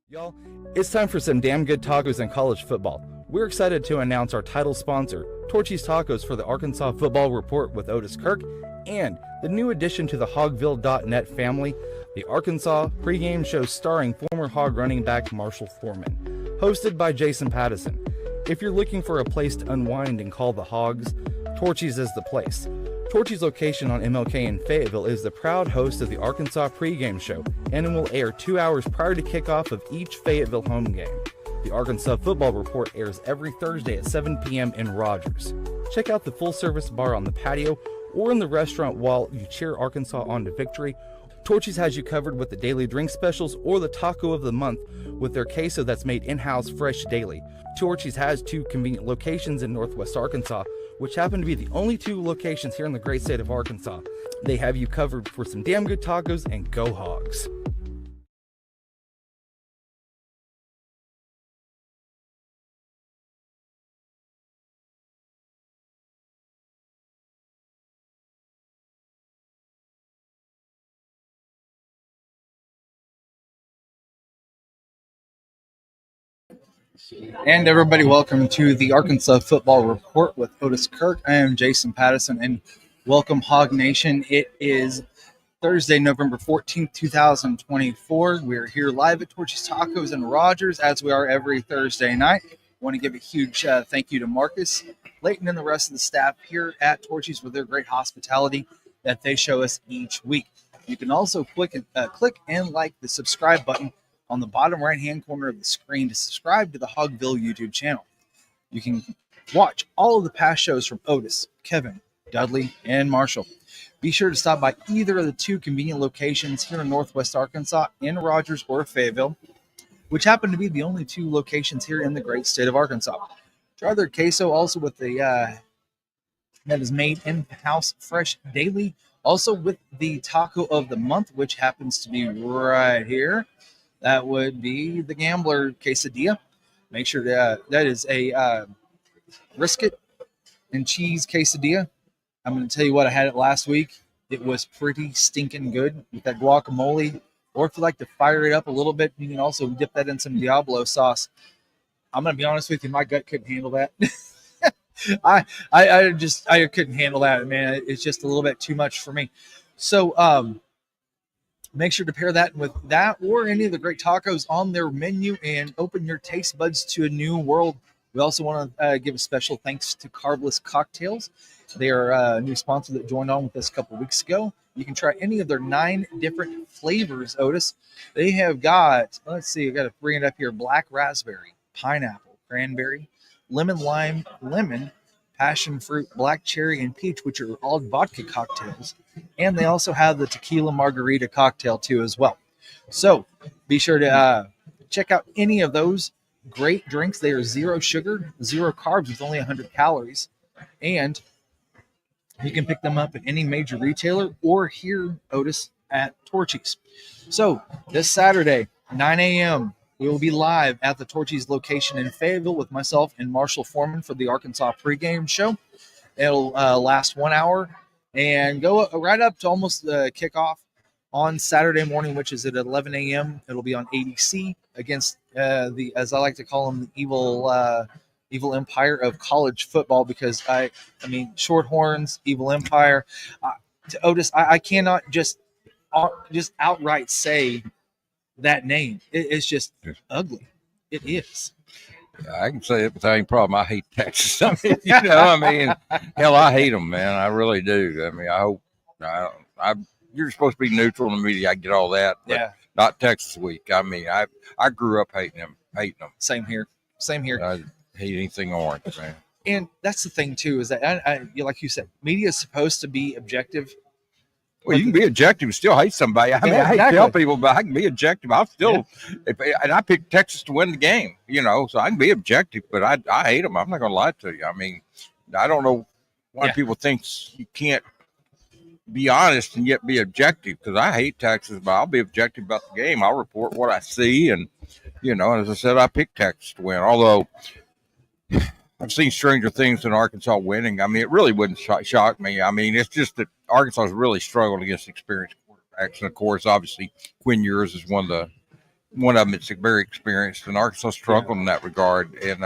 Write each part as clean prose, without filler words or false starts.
Y'all, it's time for some damn good tacos in college football. We're excited to announce our title sponsor, Torchys Tacos, for the Arkansas Football Report with Otis Kirk, and the new addition to the Hogville.net family, the Arkansas pregame show starring former Hog running back Marshall Foreman, hosted by Jason Pattison. If you're looking for a place to unwind and call the Hogs, Torchys is the place. Torchys' location on MLK in Fayetteville is the proud host of the Arkansas pregame show, and it will air 2 hours prior to kickoff of each Fayetteville home game. The Arkansas Football Report airs every Thursday at 7 p.m. in Rogers. Check out the full-service bar on the patio or in the restaurant while you cheer Arkansas on to victory. Torchys has you covered with the daily drink specials or the taco of the month with their queso that's made in-house fresh daily. Torchys has 2 convenient locations in Northwest Arkansas, which happen to be the only 2 locations here in the great state of Arkansas. They have you covered for some damn good tacos, and go Hogs. And everybody, welcome to the Arkansas Football Report with Otis Kirk. I am Jason Pattison, and welcome Hog Nation. It is Thursday, November 14th, 2024. We're here live at Torchys Tacos in Rogers, as we are every Thursday night. I want to give a huge thank you to Marcus, Leighton, and the rest of the staff here at Torchys for their great hospitality that they show us each week. You can also click and like the subscribe button on the bottom right-hand corner of the screen to subscribe to the Hogville YouTube channel. You can watch all of the past shows from Otis, Kevin, Dudley, and Marshall. Be sure to stop by either of the 2 convenient locations here in Northwest Arkansas, in Rogers or Fayetteville, which happen to be the only 2 locations here in the great state of Arkansas. Try their queso also with the that is made in-house fresh daily. Also with the taco of the month, which happens to be right here. That would be the Gambler quesadilla. Make sure that is a brisket and cheese quesadilla. I'm going to tell you what, I had it last week. It was pretty stinking good with that guacamole. Or if you like to fire it up a little bit, you can also dip that in some Diablo sauce. I'm going to be honest with you, my gut couldn't handle that. I couldn't handle that, man. It's just a little bit too much for me. So, make sure to pair that with that or any of the great tacos on their menu and open your taste buds to a new world. We also want to give a special thanks to Carbless Cocktails. They are a new sponsor that joined on with us a couple weeks ago. You can try any of their 9 different flavors, Otis. They have got, let's see, I've got to bring it up here, black raspberry, pineapple, cranberry, lemon lime, lemon, passion fruit, black cherry, and peach, which are all vodka cocktails. And they also have the tequila margarita cocktail too as well. So be sure to check out any of those great drinks. They are 0 sugar, 0 carbs with only 100 calories. And you can pick them up at any major retailer or here, Otis, at Torchys. So this Saturday, 9 a.m., we will be live at the Torchys location in Fayetteville with myself and Marshall Foreman for the Arkansas pregame show. It'll last 1 hour and go right up to almost the kickoff on Saturday morning, which is at 11 a.m. It'll be on ABC against the, as I like to call them, the evil empire of college football, because I mean, Shorthorns, evil empire. To Otis, I cannot just outright say that name. It's just ugly. It is. I can say it without any problem. I hate Texas. I mean, I mean, hell, I hate them, man. I really do. I mean, I hope you're supposed to be neutral in the media. I get all that, but Yeah. not Texas week. I mean, I grew up hating them. Same here. I hate anything orange, man. And that's the thing too, is that like you said, media is supposed to be objective. Well, you can be objective and still hate somebody. I mean, I hate to tell people, but I can be objective. I'll still, and I picked Texas to win the game, so I can be objective, but I hate them. I'm not going to lie to you. I mean, I don't know why people think you can't be honest and yet be objective, because I hate Texas, but I'll be objective about the game. I'll report what I see, and, as I said, I picked Texas to win, although I've seen stranger things than Arkansas winning. I mean, it really wouldn't shock me. I mean, it's just that Arkansas has really struggled against experienced quarterbacks. And, of course, obviously, Quinn Ewers is one of one of them is very experienced, and Arkansas struggled in that regard. And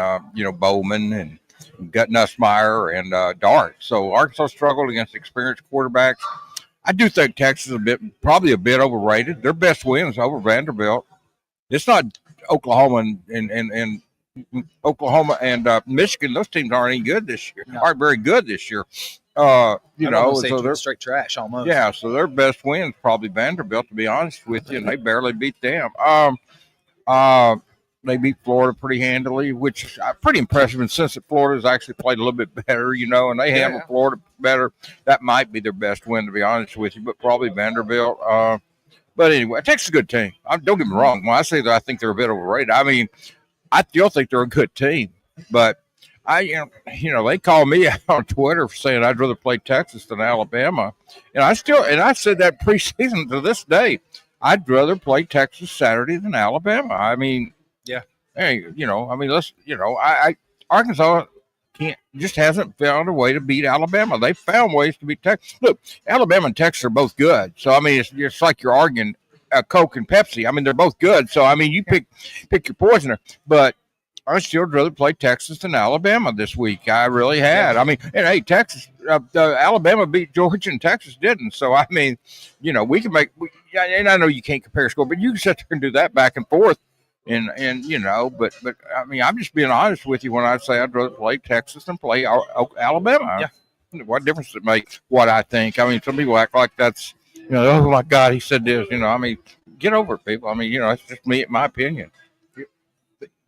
Bowman and Nussmeier and Dart. So Arkansas struggled against experienced quarterbacks. I do think Texas is probably a bit overrated. Their best win is over Vanderbilt. It's not Oklahoma and Oklahoma and Michigan. Those teams aren't any good this year. No. Aren't very good this year. So they're straight trash almost. Yeah, so their best win is probably Vanderbilt, to be honest with you, and they barely beat them. They beat Florida pretty handily, which is pretty impressive. And since Florida's actually played a little bit better, and they handle Florida better, that might be their best win, to be honest with you, but probably Vanderbilt. But anyway, Texas is a good team. Don't get me wrong. When I say that I think they're a bit overrated, I mean, I still think they're a good team. But they call me out on Twitter for saying I'd rather play Texas than Alabama. And I said that preseason to this day. I'd rather play Texas Saturday than Alabama. I mean, hey, Arkansas hasn't found a way to beat Alabama. They found ways to beat Texas. Look, Alabama and Texas are both good. So, I mean, it's like you're arguing Coke and Pepsi. I mean, they're both good. So, I mean, you pick your poisoner. But I'd still rather play Texas than Alabama this week. I really had. I mean, and hey, Alabama beat Georgia and Texas didn't. So, I mean, we can and I know you can't compare score, but you can sit there and do that back and forth. But I mean, I'm just being honest with you when I say I'd rather play Texas than play Alabama. Yeah. What difference does it make what I think? I mean, some people act like that's, oh my God, he said this, I mean, get over it, people. I mean, it's just my opinion.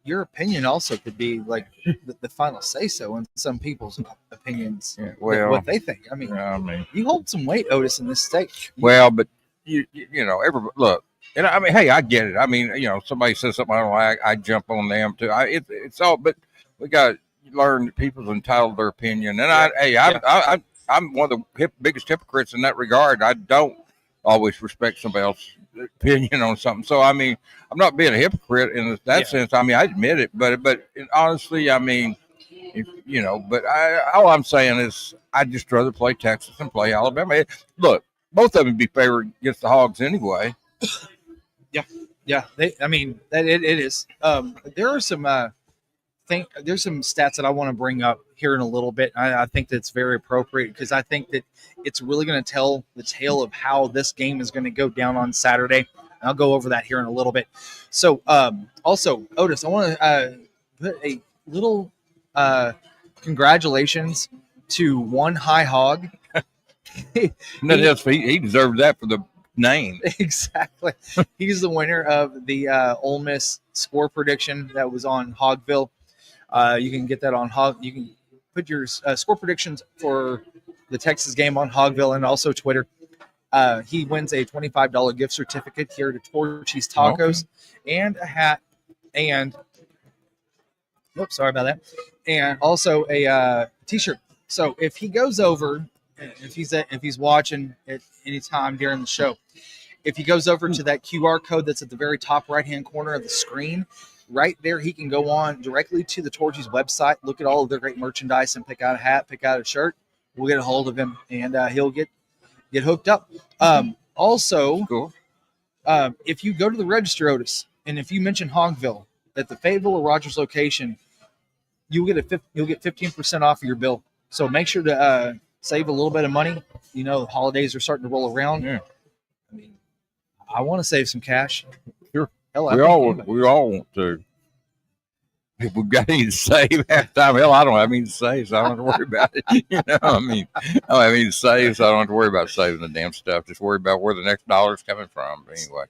Your opinion also could be like the final say so in some people's opinions. Yeah, well, what they think. I mean, you hold some weight, Otis, in this state. Well, but everybody look. And I mean, hey, I get it. I mean, somebody says something I don't like, I jump on them too. It's all, but we got to learn that people's entitled to their opinion. And I'm one of the biggest hypocrites in that regard. I don't always respect somebody else's opinion on something. So, I mean, I'm not being a hypocrite in that sense. I mean, I admit it, but honestly, I mean, all I'm saying is I'd just rather play Texas than play Alabama. Look, both of them would be favored against the Hogs anyway. Yeah. It is. There are some there's some stats that I want to bring up here in a little bit. I think that's very appropriate because I think that it's really going to tell the tale of how this game is going to go down on Saturday. I'll go over that here in a little bit. So, also, Otis, I want to put a little congratulations to One High Hog. He deserved that for the name. Exactly. He's the winner of the Ole Miss score prediction that was on Hogville. You can get that on Hog. You can put your score predictions for the Texas game on Hogville and also Twitter. He wins a $25 gift certificate here to Torchys Tacos and a hat and sorry about that. And also a T-shirt. So if he goes over, if he's watching at any time during the show, if he goes over to that QR code that's at the very top right-hand corner of the screen, right there, he can go on directly to the Torchys website, look at all of their great merchandise, and pick out a hat, pick out a shirt. We'll get a hold of him, and he'll get hooked up. Also, cool. If you go to the register, Otis, and if you mention Hogville at the Fayetteville or Rogers location, you'll get 15% off of your bill. So make sure to save a little bit of money. The holidays are starting to roll around. Yeah. I mean, I want to save some cash. Sure. Hell, we all want to. If we've got anything to save half the time, I don't have anything to save, so I don't have to worry about it. I don't have anything to save, so I don't have to worry about saving the damn stuff. Just worry about where the next dollar is coming from. But anyway.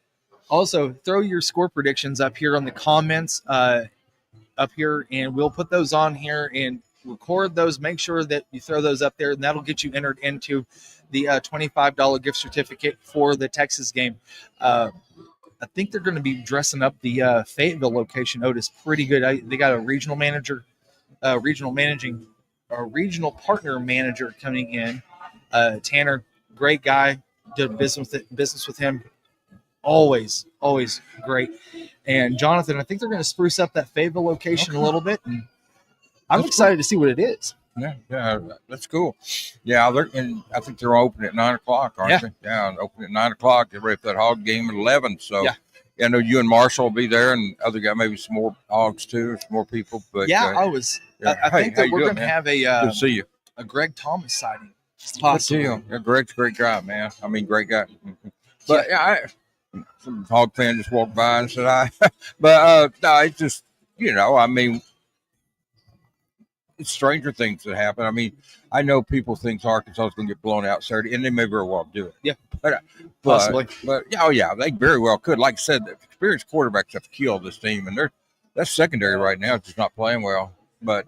Also, throw your score predictions up here on the comments up here, and we'll put those on here and record those. Make sure that you throw those up there, and that'll get you entered into the $25 gift certificate for the Texas game. I think they're going to be dressing up the Fayetteville location, Otis, pretty good. They got a regional partner manager coming in. Tanner, great guy. Did business with him. Always great. And Jonathan, I think they're going to spruce up that Fayetteville location a little bit. And I'm excited to see what it is. Yeah, that's cool. Yeah, I think they're open at 9:00, aren't they? Yeah, open at 9:00. They're ready for that Hog game at 11. So, I know you and Marshall will be there, and other guy, maybe some more Hogs too, some more people. But I think that we're going to have good to see you. a Greg Thomas sighting. Good deal. Yeah, Greg's a great guy, man. I mean, great guy. But some Hog fan just walked by and said hi. But no, it's just I mean, it's stranger things that happen. I mean, I know people think Arkansas is going to get blown out Saturday, and they may very well do it. Yeah, possibly. But they very well could. Like I said, the experienced quarterbacks have killed this team, and that secondary right now is just not playing well. But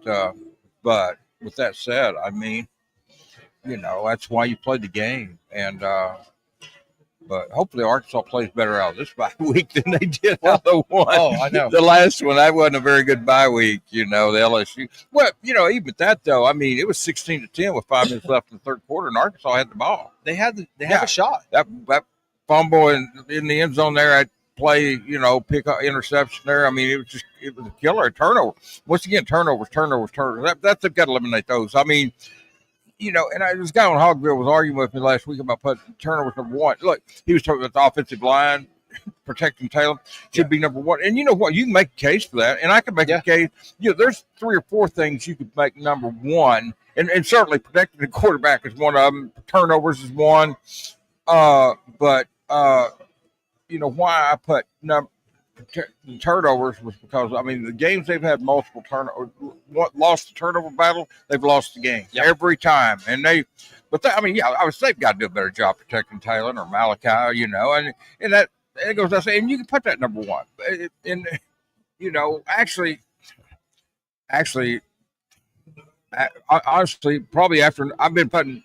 with that said, I mean, that's why you play the game, and but hopefully Arkansas plays better out of this bye week than they did out of the one. Oh, I know. The last one, that wasn't a very good bye week, the LSU. Well, even at that, though, I mean, it was 16-10 with 5 minutes left in the third quarter, and Arkansas had the ball. They had a shot. That fumble in the end zone there, I'd play, pick up interception there. I mean, it was a killer. Turnover. Once again, turnovers. That's got to eliminate those. I mean, and this guy on Hogville was arguing with me last week about putting turnovers number one. Look, he was talking about the offensive line, protecting Taylor should be number one. And you know what? You can make a case for that. And I can make a case. There's 3 or 4 things you could make number one. And certainly protecting the quarterback is one of them. Turnovers is one. But why I put turnovers was because, I mean, the games they've had multiple turnovers, lost the turnover battle, they've lost the game every time. And they've got to do a better job protecting Taylor or Malachi, and that it goes without saying, and you can put that number one. And honestly, probably after I've been putting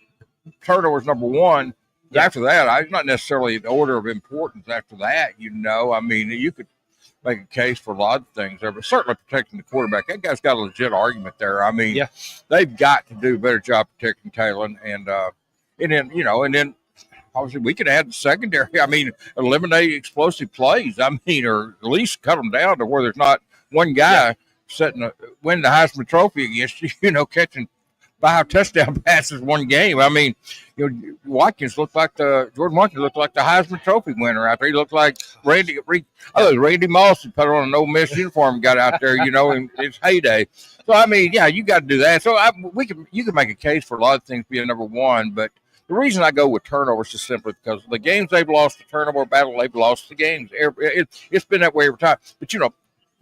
turnovers number one. After that, I'm not necessarily the order of importance after that, I mean, you could make a case for a lot of things there, but certainly protecting the quarterback. That guy's got a legit argument there. I mean, they've got to do a better job protecting Taylor, and then obviously we could add the secondary. I mean, eliminate explosive plays. I mean, or at least cut them down to where there's not one guy winning the Heisman Trophy against you, catching 5 touchdown passes one game. I mean, Jordan Watkins looked like the Heisman Trophy winner out there. He looked like Randy Moss who put on an Ole Miss uniform and got out there, in his heyday. So I mean, you got to do that. So you can make a case for a lot of things being number one, but the reason I go with turnovers is simply because the games they've lost, the turnover battle, they've lost the games. It's been that way every time. But the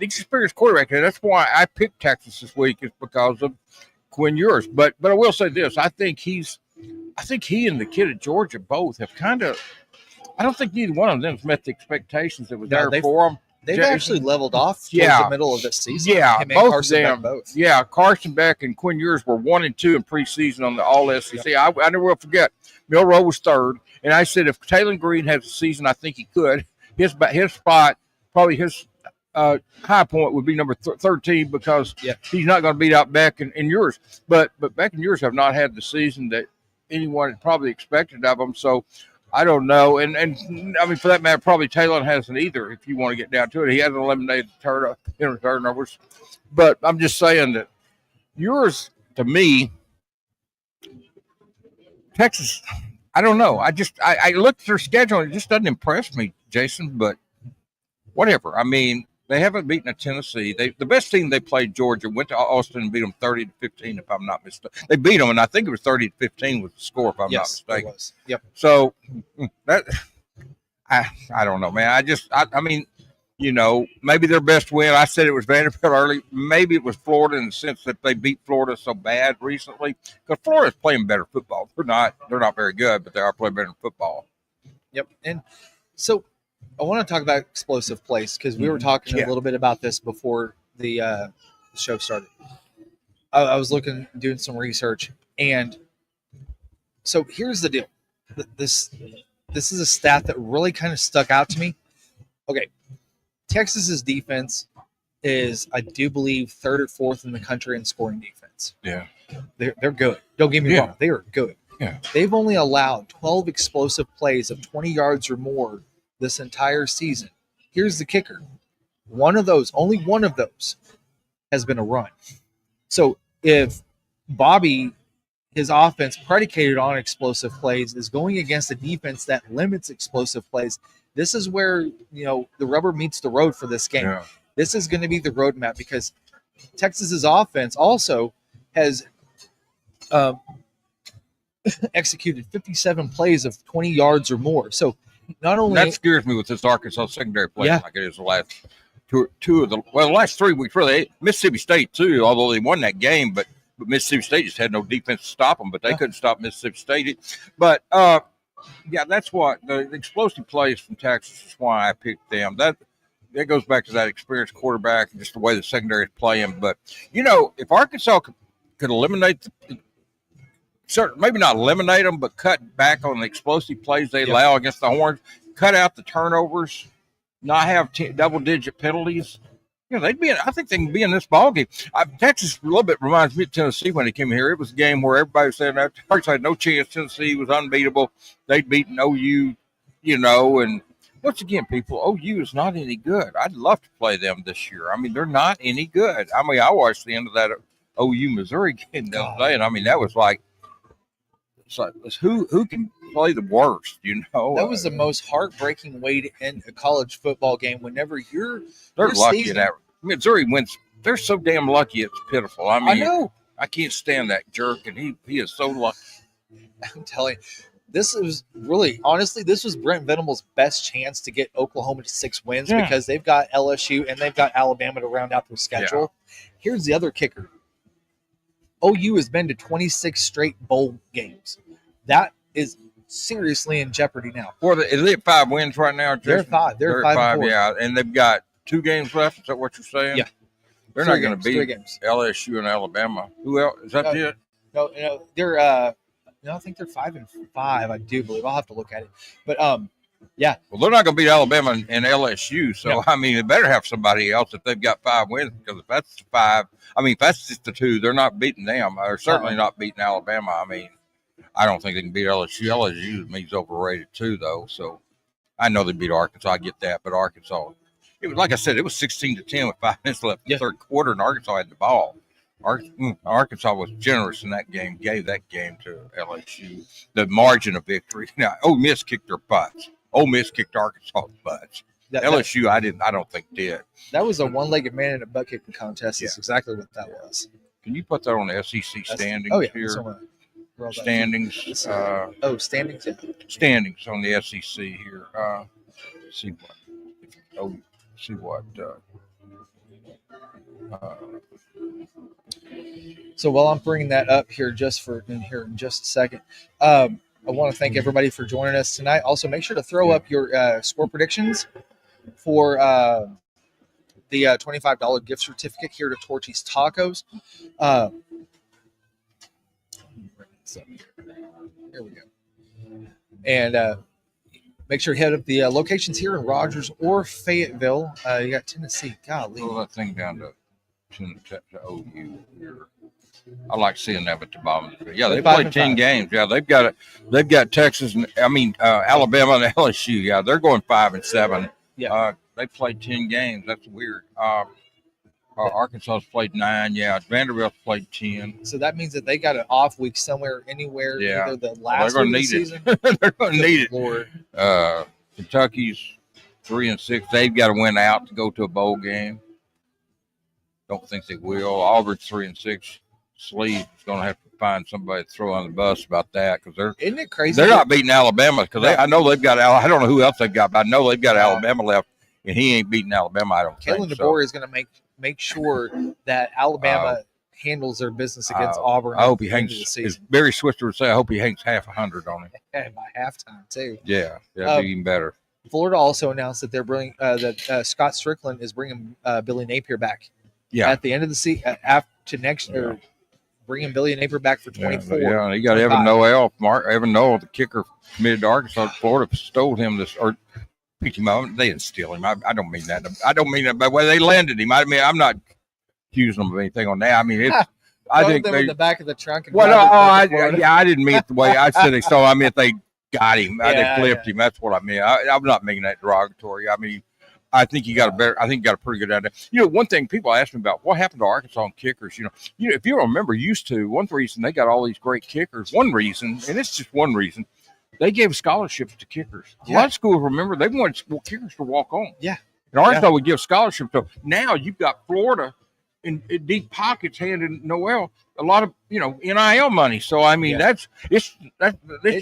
experienced quarterback, and that's why I picked Texas this week, is because of Quinn Ewers. But I will say this: I think he and the kid at Georgia both have kind of. I don't think neither one of them has met the expectations that were there for them. They've actually leveled off towards the middle of this season. Yeah, both of them. Yeah, Carson Beck and Quinn Ewers were 1 and 2 in preseason on the All SEC. Yep. I never will forget. Milroe was third, and I said if Taylor Green has a season, I think he could. His spot, probably his high point would be number 13 because he's not going to beat out Beck and Ewers. But Beck and Ewers have not had the season that anyone had probably expected of them. So I don't know. And I mean, for that matter, probably Taylor hasn't either, if you want to get down to it. He hasn't eliminated turnovers. But I'm just saying that Ewers, to me, Texas, I don't know. I looked at their schedule and it just doesn't impress me, Jason, but whatever. I mean, they haven't beaten a Tennessee. The best team they played, Georgia, went to Austin and beat them 30-15, if I'm not mistaken. They beat them, and I think it was 30-15 was the score, if I'm not mistaken. It was. Yep. So that I don't know, man. I mean, maybe their best win. I said it was Vanderbilt early. Maybe it was Florida in the sense that they beat Florida so bad recently. Because Florida's playing better football. They're not very good, but they are playing better football. Yep. And so I want to talk about explosive plays because we were talking a little bit about this before the show started. I was doing some research, and so here's the deal. This is a stat that really kind of stuck out to me. Okay, Texas's defense is, I do believe, 3rd or 4th in the country in scoring defense. Yeah, they're good. Don't get me wrong, they are good. Yeah, they've only allowed 12 explosive plays of 20 yards or more this entire season. Here's the kicker. Only one of those has been a run. So if Bobby, his offense predicated on explosive plays, is going against a defense that limits explosive plays, This is where the rubber meets the road for this game. Yeah. This is going to be the roadmap because Texas's offense also has executed 57 plays of 20 yards or more. So not only that scares me with this Arkansas secondary play Yeah. like it is the last two of the last 3 weeks. Really, Mississippi State too, although they won that game, but Mississippi State just had no defense to stop them. But they couldn't stop Mississippi State. But yeah, that's what the explosive plays from Texas is why I picked them. That goes back to that experienced quarterback and just the way the secondary is playing. But if Arkansas could eliminate maybe not eliminate them, but cut back on the explosive plays they allow against the Horns, cut out the turnovers, not have double-digit penalties. They'd be. I think they can be in this ball game. Texas a little bit reminds me of Tennessee when they came here. It was a game where everybody was saying that Turks had no chance. Tennessee was unbeatable. They'd beaten OU, and once again, people, OU is not any good. I'd love to play them this year. I mean, they're not any good. I mean, I watched the end of that OU Missouri game the other day, and I mean, that was like, who can play the worst? That was the most heartbreaking way to end a college football game. Whenever they're lucky in that. Missouri wins. They're so damn lucky. It's pitiful. I mean, I know. I can't stand that jerk, and he is so lucky. I'm telling you, this was Brent Venables' best chance to get Oklahoma to 6 wins because they've got LSU and they've got Alabama to round out their schedule. Here's the other kicker. OU has been to 26 straight bowl games. That is seriously in jeopardy now. Is it 5 wins right now? They're 5. They're 5. Yeah, and they've got 2 games left. Is that what you're saying? Yeah. They're not going to beat LSU and Alabama. Who else? Is that it? No, they're I think they're 5-5. I do believe. I'll have to look at it. But yeah. Well, they're not going to beat Alabama and LSU. So I mean, they better have somebody else if they've got 5 wins, because if that's 5, I mean, if that's just the 2, they're not beating them. They're certainly not beating Alabama. I mean, I don't think they can beat LSU. LSU to me is overrated too, though. So I know they beat Arkansas. I get that, but Arkansas. It was, like I said, it was 16-10 with 5 minutes left in the third quarter, and Arkansas had the ball. Arkansas was generous in that game, gave that game to LSU, the margin of victory. Now, Ole Miss kicked their butts. Ole Miss kicked Arkansas's butts. LSU, I don't think did. That was a one-legged man in a butt kicking contest. That's exactly what that was. Can you put that on the SEC standings here? Standings. Standings. Yeah. Standings on the SEC here. So while I'm bringing that up here in just a second, I want to thank everybody for joining us tonight. Also, make sure to throw up your score predictions for the $25 gift certificate here to Torchys Tacos. Here we go. And make sure you head up the locations here in Rogers or Fayetteville. You got Tennessee. Golly. Pull that thing down to OU here. I like seeing them at the bottom. Yeah, they played 10 games. Yeah, they've got Texas and Alabama and LSU. Yeah, they're going 5-7. Yeah, they played 10 games. That's weird. Arkansas's played 9. Yeah, Vanderbilt's played 10. So that means that they got an off week anywhere. Yeah, either the last week of the season. They're going to need it. Lord. Kentucky's 3-6. They've got to win out to go to a bowl game. Don't think they will. Auburn's 3-6. Sleeve is going to have to find somebody to throw on the bus about that, because isn't it crazy? They're not beating Alabama, because I know they've got. I don't know who else they've got, but I know they've got Alabama left, and he ain't beating Alabama. I don't think. Kalen DeBoer is going to make sure that Alabama handles their business against Auburn. I hope he hangs. As Barry Switzer would say, I hope he hangs half 100 on him. Yeah, by halftime too. Yeah, that'd be even better. Florida also announced that they're bringing Scott Strickland is bringing Billy Napier back. Yeah, at the end of the season, after next year. Bringing Billy Napier back for 24. Yeah, he got Evan Noel. Evan Noel, the kicker, committed to Arkansas. Florida stole him or picked him up. They didn't steal him. I don't mean that. I don't mean that. But when they landed him, I mean, I'm not accusing them of anything on that. I mean, I think them in the back of the trunk. And I didn't mean it the way I said they stole. I meant they got him. They flipped him. That's what I mean. I'm not making that derogatory. I mean, I think you got a pretty good idea. One thing people ask me about, what happened to Arkansas and kickers? If you remember, one reason they got all these great kickers, one reason, and it's just one reason, they gave scholarships to kickers. A Yeah. lot of schools, remember, they wanted kickers to walk on. Yeah. And Arkansas would give scholarships. So now you've got Florida in deep pockets handing Noel a lot of NIL money. So I mean it's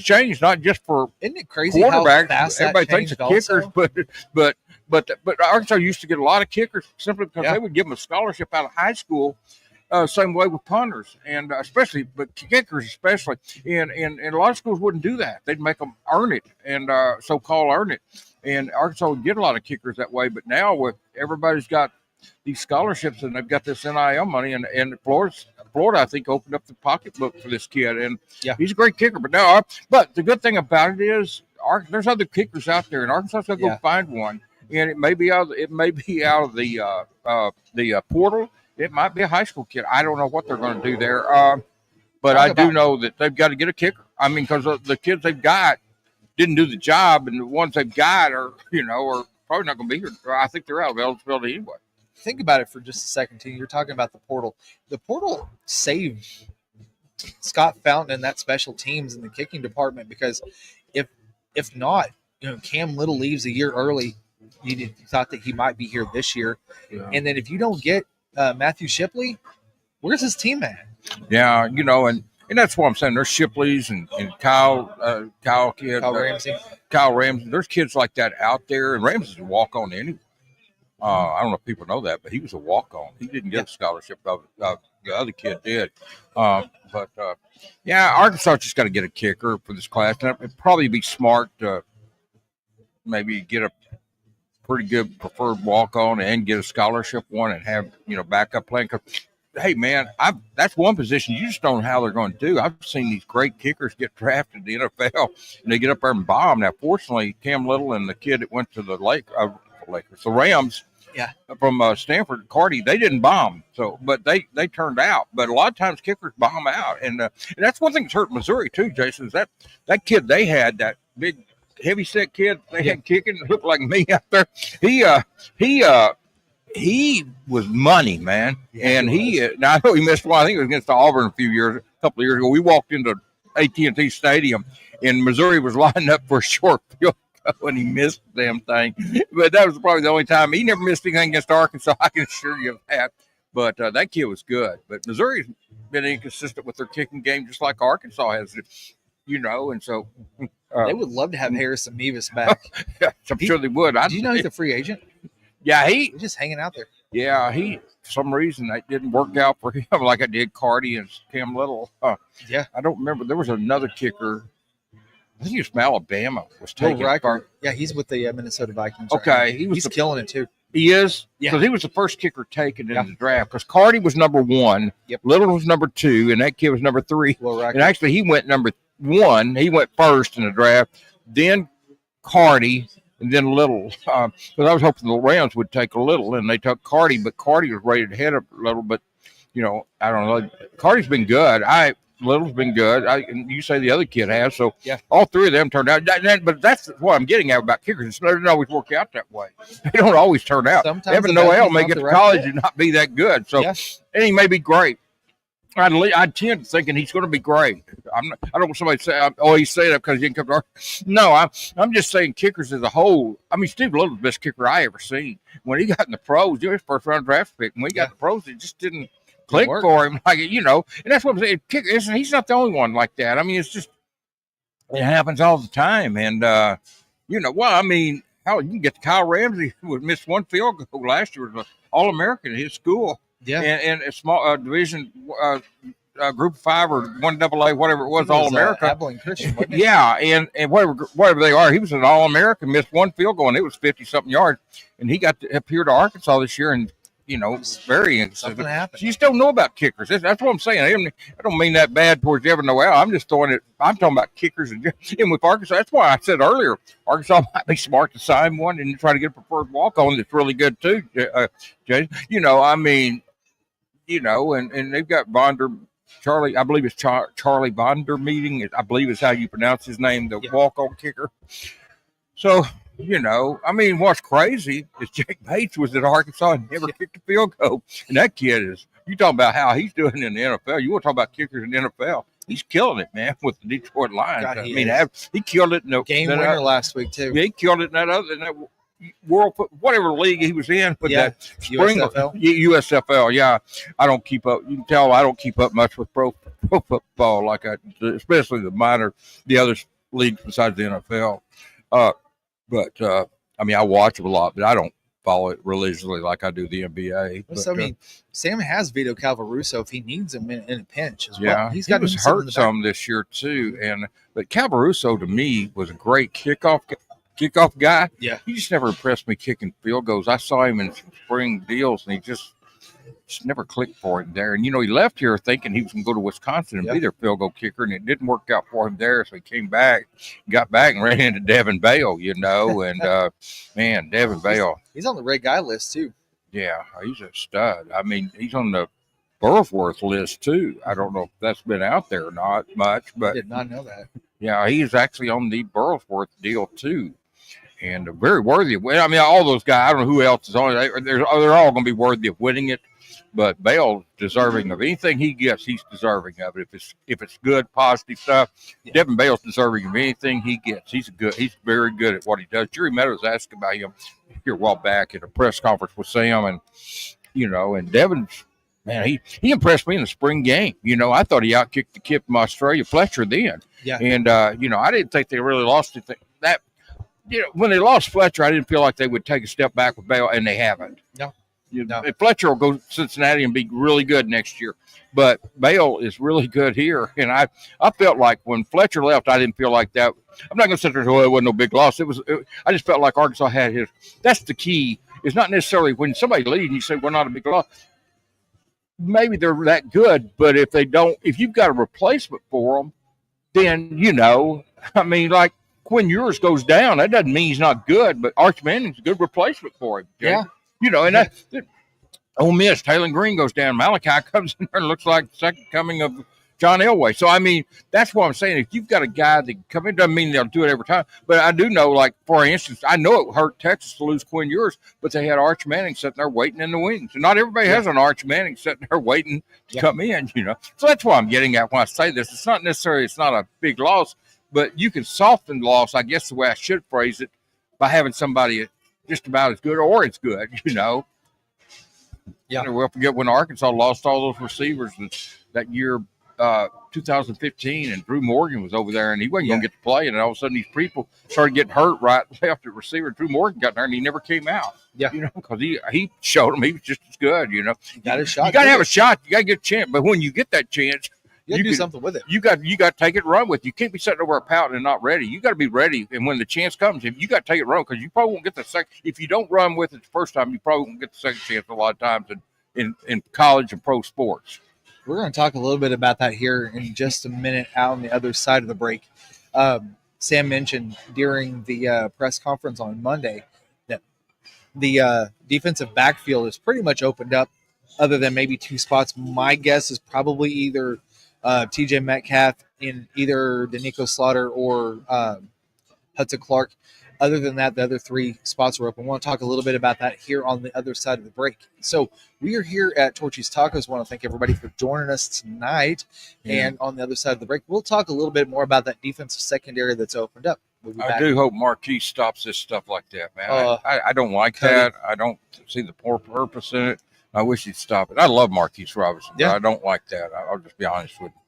changed not just for isn't it crazy how quarterbacks. fast Everybody that thinks of changed kickers, also? but Arkansas used to get a lot of kickers simply because they would give them a scholarship out of high school. Same way with punters and but kickers especially, and a lot of schools wouldn't do that. They'd make them earn it and so-called earn it. And Arkansas would get a lot of kickers that way. But now with everybody's got these scholarships and they've got this NIL money, and Florida, I think, opened up the pocketbook for this kid, and he's a great kicker. But the good thing about it is, there's other kickers out there, and Arkansas going to go find one, and it may be out of the portal. It might be a high school kid. I don't know what they're going to do there, but I do know that they've got to get a kicker. I mean, because the kids they've got didn't do the job, and the ones they've got are probably not going to be here. I think they're out of eligibility anyway. Think about it for just a second, too. You're talking about the portal. The portal saved Scott Fountain and that special teams in the kicking department, because if not, Cam Little leaves a year early. You thought that he might be here this year, and then if you don't get Matthew Shipley, where's his team at? Yeah, and that's what I'm saying. There's Shipleys and Kyle Ramsey. Kyle Ramsey. There's kids like that out there, and Ramsey's a walk-on anyway. I don't know if people know that, but he was a walk-on. He didn't get a scholarship. The other kid did. Arkansas just got to get a kicker for this class. And it'd probably be smart to maybe get a pretty good preferred walk-on and get a scholarship one and have backup playing. Hey man, that's one position you just don't know how they're going to do. I've seen these great kickers get drafted in the NFL and they get up there and bomb. Now, fortunately, Cam Little and the kid that went to the the Rams, from Stanford, Carty, they didn't bomb. So, but they turned out. But a lot of times kickers bomb out, and that's one thing that's hurt Missouri too, Jason. Is that kid they had, that big heavy-set kid they had kicking, looked like me out there. He was money, man. And now I know he missed one. I think it was against Auburn a couple of years ago. We walked into AT&T Stadium, and Missouri was lining up for a short field goal, and he missed the damn thing. But that was probably the only time. He never missed anything against Arkansas, I can assure you of that. But that kid was good. But Missouri's been inconsistent with their kicking game, just like Arkansas has, and so they would love to have Harrison Mevis back. I'm sure they would. Do you know he's a free agent? Yeah, he's just hanging out there. Yeah, for some reason that didn't work out for him like I did Carty and Cam Little. I don't remember. There was another kicker. I think he was from Alabama. Was taken. Yeah, he's with the Minnesota Vikings. Okay, right, he's killing it too. He is, because he was the first kicker taken in the draft. Because Carty was number 1, Little was number 2, and that kid was number 3. And actually, he went number 1. He went first in the draft. Then Carty. And then Little, because I was hoping the Rams would take a Little, and they took Carty, but Carty was rated ahead of Little. But I don't know. Carty's been good. Little's been good. And you say the other kid has. So all three of them turned out. But that's what I'm getting at about kickers. It doesn't always work out that way. They don't always turn out. Sometimes Evan Noel may get to college and not be that good. So and he may be great. I tend to thinking he's going to be great. I don't want somebody to say, he's saying that because he didn't come to No, I'm just saying kickers as a whole. I mean, Steve Little's the best kicker I ever seen. When he got in the pros, he was first round draft pick. When he got in the pros, it just didn't click for him. And that's what I'm saying. He's not the only one like that. I mean, it's just, it happens all the time. And, hell, you can get to Kyle Ramsey, who missed one field goal last year, was an All-American at his school. Yeah, and a small division group of 5 or 1AA, whatever it was, All-America. Abilene Christian, wasn't it? Yeah, and whatever they are, he was an All-American, missed one field goal, and it was 50-something yards. And he got up here to Arkansas this year, and it's very interesting. Something happened. You still know about kickers. That's what I'm saying. I don't mean that bad towards Evan Noel. I'm just I'm talking about kickers, and with Arkansas. That's why I said earlier, Arkansas might be smart to sign one and try to get a preferred walk-on that's really good too. Jay, and they've got Charlie, I believe it's Charlie Bonder meeting. I believe is how you pronounce his name, the walk-on kicker. So, what's crazy is Jake Bates was at Arkansas and never kicked a field goal. And that kid you talking about how he's doing in the NFL. You want to talk about kickers in the NFL. he's killing it, man, with the Detroit Lions. God, he killed it in the game winner last week too. Yeah, he killed it in that world, whatever league he was in, but that spring USFL. Yeah, I don't keep up. You can tell I don't keep up much with pro football, like especially the other leagues besides the NFL. But I watch it a lot, but I don't follow it religiously like I do the NBA. So, Sam has Vito Calvaruso if he needs him in a pinch as well. Yeah, he was hurt some this year too, but Calvaruso to me was a great kickoff guy. Yeah, he just never impressed me kicking field goals. I saw him in some spring deals, and he just never clicked for him there. And he left here thinking he was going to go to Wisconsin and be their field goal kicker, and it didn't work out for him there. So he came back, got back, and ran into Devin Bale. And man, Devin Bale, he's on the red guy list too. Yeah, he's a stud. He's on the Burlsworth list too. I don't know if that's been out there or not much, but I did not know that. Yeah, he's actually on the Burlsworth deal too. And very worthy of winning. All those guys, I don't know who else is on it. They're all going to be worthy of winning it. But Bale's deserving of anything he gets. He's deserving of it. If it's good, positive stuff, Devin Bale's deserving of anything he gets. He's very good at what he does. Jerry Meadows asked about him here a while back at a press conference with Sam, and Devin's, man, he impressed me in the spring game. I thought he outkicked the kid from Australia, Fletcher, then. Yeah. And I didn't think they really lost it. That when they lost Fletcher, I didn't feel like they would take a step back with Bale, and they haven't. No. Fletcher will go to Cincinnati and be really good next year, but Bale is really good here. And I felt like when Fletcher left, I didn't feel like that. I'm not going to sit there and say, it wasn't no big loss. I just felt like Arkansas had his. That's the key. It's not necessarily when somebody leaves and you say we're not a big loss. Maybe they're that good, but if you've got a replacement for them, then like Quinn Ewers goes down, that doesn't mean he's not good, but Arch Manning's a good replacement for him. Jay. Yeah. And Ole Miss, Taylor Green goes down. Malachi comes in there and looks like the second coming of John Elway. So, that's what I'm saying. If you've got a guy that come in, doesn't mean they'll do it every time. But I do know, like, for instance, I know it hurt Texas to lose Quinn Ewers, but they had Arch Manning sitting there waiting in the wings. And not everybody has an Arch Manning sitting there waiting to come in, So that's what I'm getting at when I say this. It's not necessarily, it's not a big loss, but you can soften the loss, I guess the way I should phrase it, by having somebody just about as good or as good, Yeah. We'll forget when Arkansas lost all those receivers that year, 2015, and Drew Morgan was over there, and he wasn't going to get to play, and all of a sudden these people started getting hurt right left at receiver. Drew Morgan got there, and he never came out. Yeah. Because he showed him he was just as good, You got a shot. You got to have a shot. You got to get a chance. But when you get that chance, you do something with it. You got to take it and run with it. You can't be sitting over pouting and not ready. You got to be ready. And when the chance comes, you got to take it and run, because you probably won't get the second. If you don't run with it the first time, you probably won't get the second chance a lot of times in college and pro sports. We're going to talk a little bit about that here in just a minute out on the other side of the break. Sam mentioned during the press conference on Monday that the defensive backfield is pretty much opened up, other than maybe two spots. My guess is probably either TJ Metcalf in either Danico Slaughter or Hudson Clark. Other than that, the other three spots are open. I want to talk a little bit about that here on the other side of the break. So we are here at Torchys Tacos. I want to thank everybody for joining us tonight. Yeah. And on the other side of the break, we'll talk a little bit more about that defensive secondary that's opened up. I do hope Marquis stops this stuff like that, man. I don't like that. I don't see the poor purpose in it. I wish he'd stop it. I love Marquis Robinson, but I don't like that. I'll just be honest with you.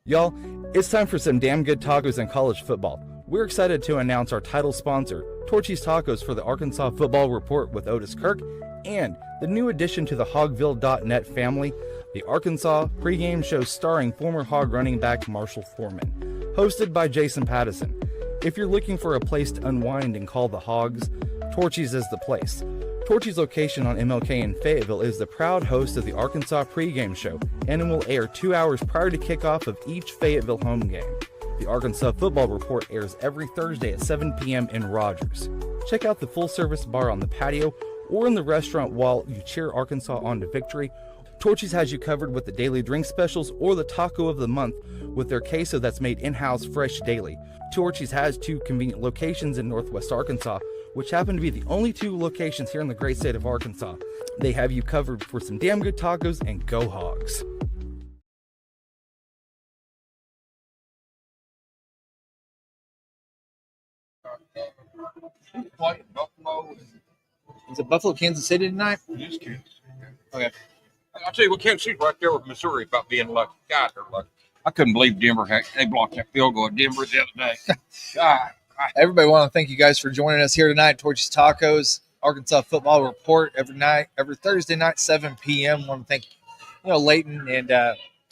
Y'all, it's time for some damn good tacos in college football. We're excited to announce our title sponsor, Torchys Tacos, for the Arkansas Football Report with Otis Kirk, and the new addition to the Hogville.net family, the Arkansas pregame show starring former Hog running back Marshall Foreman, hosted by Jason Pattison. If you're looking for a place to unwind and call the Hogs, Torchys is the place. Torchys' location on MLK in Fayetteville is the proud host of the Arkansas pregame show, and it will air 2 hours prior to kickoff of each Fayetteville home game. The Arkansas Football Report airs every Thursday at 7 p.m. in Rogers. Check out the full-service bar on the patio or in the restaurant while you cheer Arkansas on to victory. Torchys has you covered with the daily drink specials or the taco of the month with their queso that's made in-house fresh daily. Torchys has 2 convenient locations in Northwest Arkansas, which happen to be the only 2 locations here in the great state of Arkansas. They have you covered for some damn good tacos, and go Hogs. Playing Buffalo. Is it Buffalo, Kansas City tonight? Just Kansas. Okay. I'll tell you what, Kansas City's right there with Missouri about being lucky. God, they're lucky. I couldn't believe Denver they blocked that field goal at Denver the other day. God. Everybody want to thank you guys for joining us here tonight. Torchys Tacos, Arkansas Football Report every Thursday night, 7 p.m. Want to thank Leighton and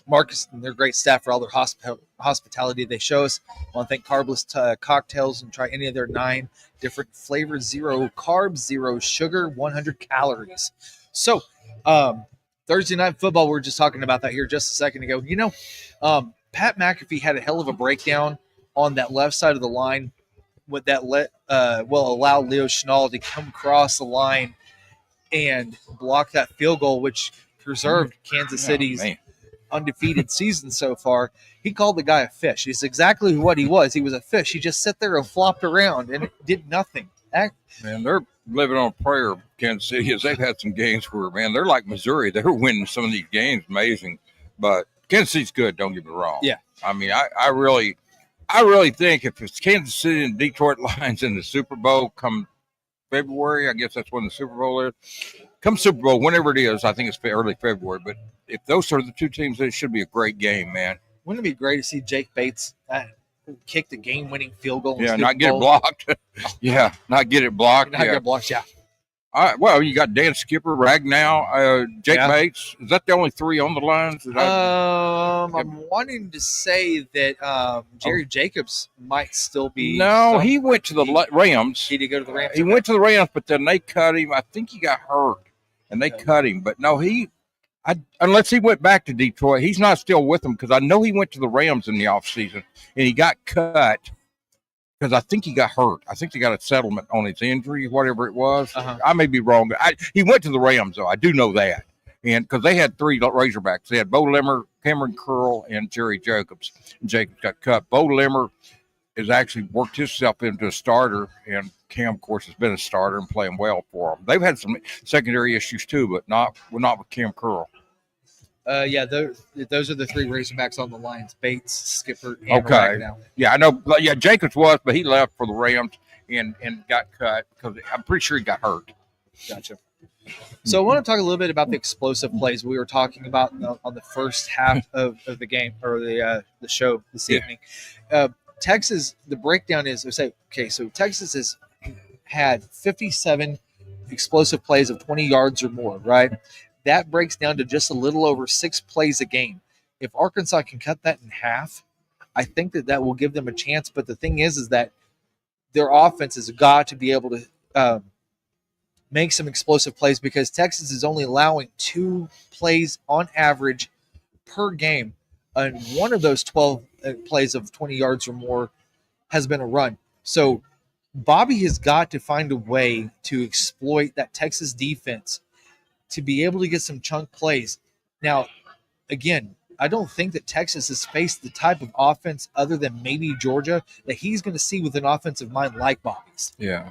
Marcus and their great staff for all their hospitality they show us. Want to thank Carbless Cocktails and try any of their 9 different flavors, 0 carbs, 0 sugar, 100 calories. So, Thursday night football, we were just talking about that here just a second ago. Pat McAfee had a hell of a breakdown on that left side of the line. What that will allow Leo Chenal to come across the line and block that field goal, which preserved Kansas City's undefeated season so far. He called the guy a fish. He's exactly what he was. He was a fish. He just sat there and flopped around and did nothing. Man, they're living on a prayer, Kansas City, as they've had some games where, man, they're like Missouri. They're winning some of these games. Amazing. But Kansas City's good, don't get me wrong. Yeah. I mean, I really think if it's Kansas City and Detroit Lions in the Super Bowl come February, I guess that's when the Super Bowl is. Come Super Bowl, whenever it is, I think it's early February. But if those are the two teams, it should be a great game, man. Wouldn't it be great to see Jake Bates kick the game-winning field goal? Yeah, not get it blocked. Yeah, not get it blocked. Not get it blocked, yeah. Well, you got Dan Skipper, Ragnow, Jake Bates. Is that the only 3 on the lines? I'm wanting to say that Jerry Jacobs might still be. No, he went to the Rams. Did he go to the Rams? He went to the Rams, but then they cut him. I think he got hurt, and they cut him. But no, unless he went back to Detroit, he's not still with them because I know he went to the Rams in the offseason, and he got cut. Because I think he got hurt. I think they got a settlement on his injury, whatever it was. I may be wrong. He went to the Rams, though. I do know that. And because they had 3 Razorbacks. They had Bo Limmer, Cameron Curl, and Jerry Jacobs. And Jacobs got cut. Bo Limmer has actually worked himself into a starter. And Cam, of course, has been a starter and playing well for them. They've had some secondary issues, too, but not with Cam Curl. Those are the 3 Razorbacks on the Lions: Bates, Skipper, and Ragnow. Yeah, I know. Yeah, Jacobs was, but he left for the Rams and got cut because I'm pretty sure he got hurt. Gotcha. So I want to talk a little bit about the explosive plays we were talking about on the first half of the game or the show this evening. Texas, the breakdown is so Texas has had 57 explosive plays of 20 yards or more, right? That breaks down to just a little over 6 plays a game. If Arkansas can cut that in half, I think that will give them a chance. But the thing is that their offense has got to be able to make some explosive plays because Texas is only allowing 2 plays on average per game. And one of those 12 plays of 20 yards or more has been a run. So Bobby has got to find a way to exploit that Texas defense to be able to get some chunk plays. Now, again, I don't think that Texas has faced the type of offense other than maybe Georgia that he's going to see with an offensive mind like Bobby's. Yeah.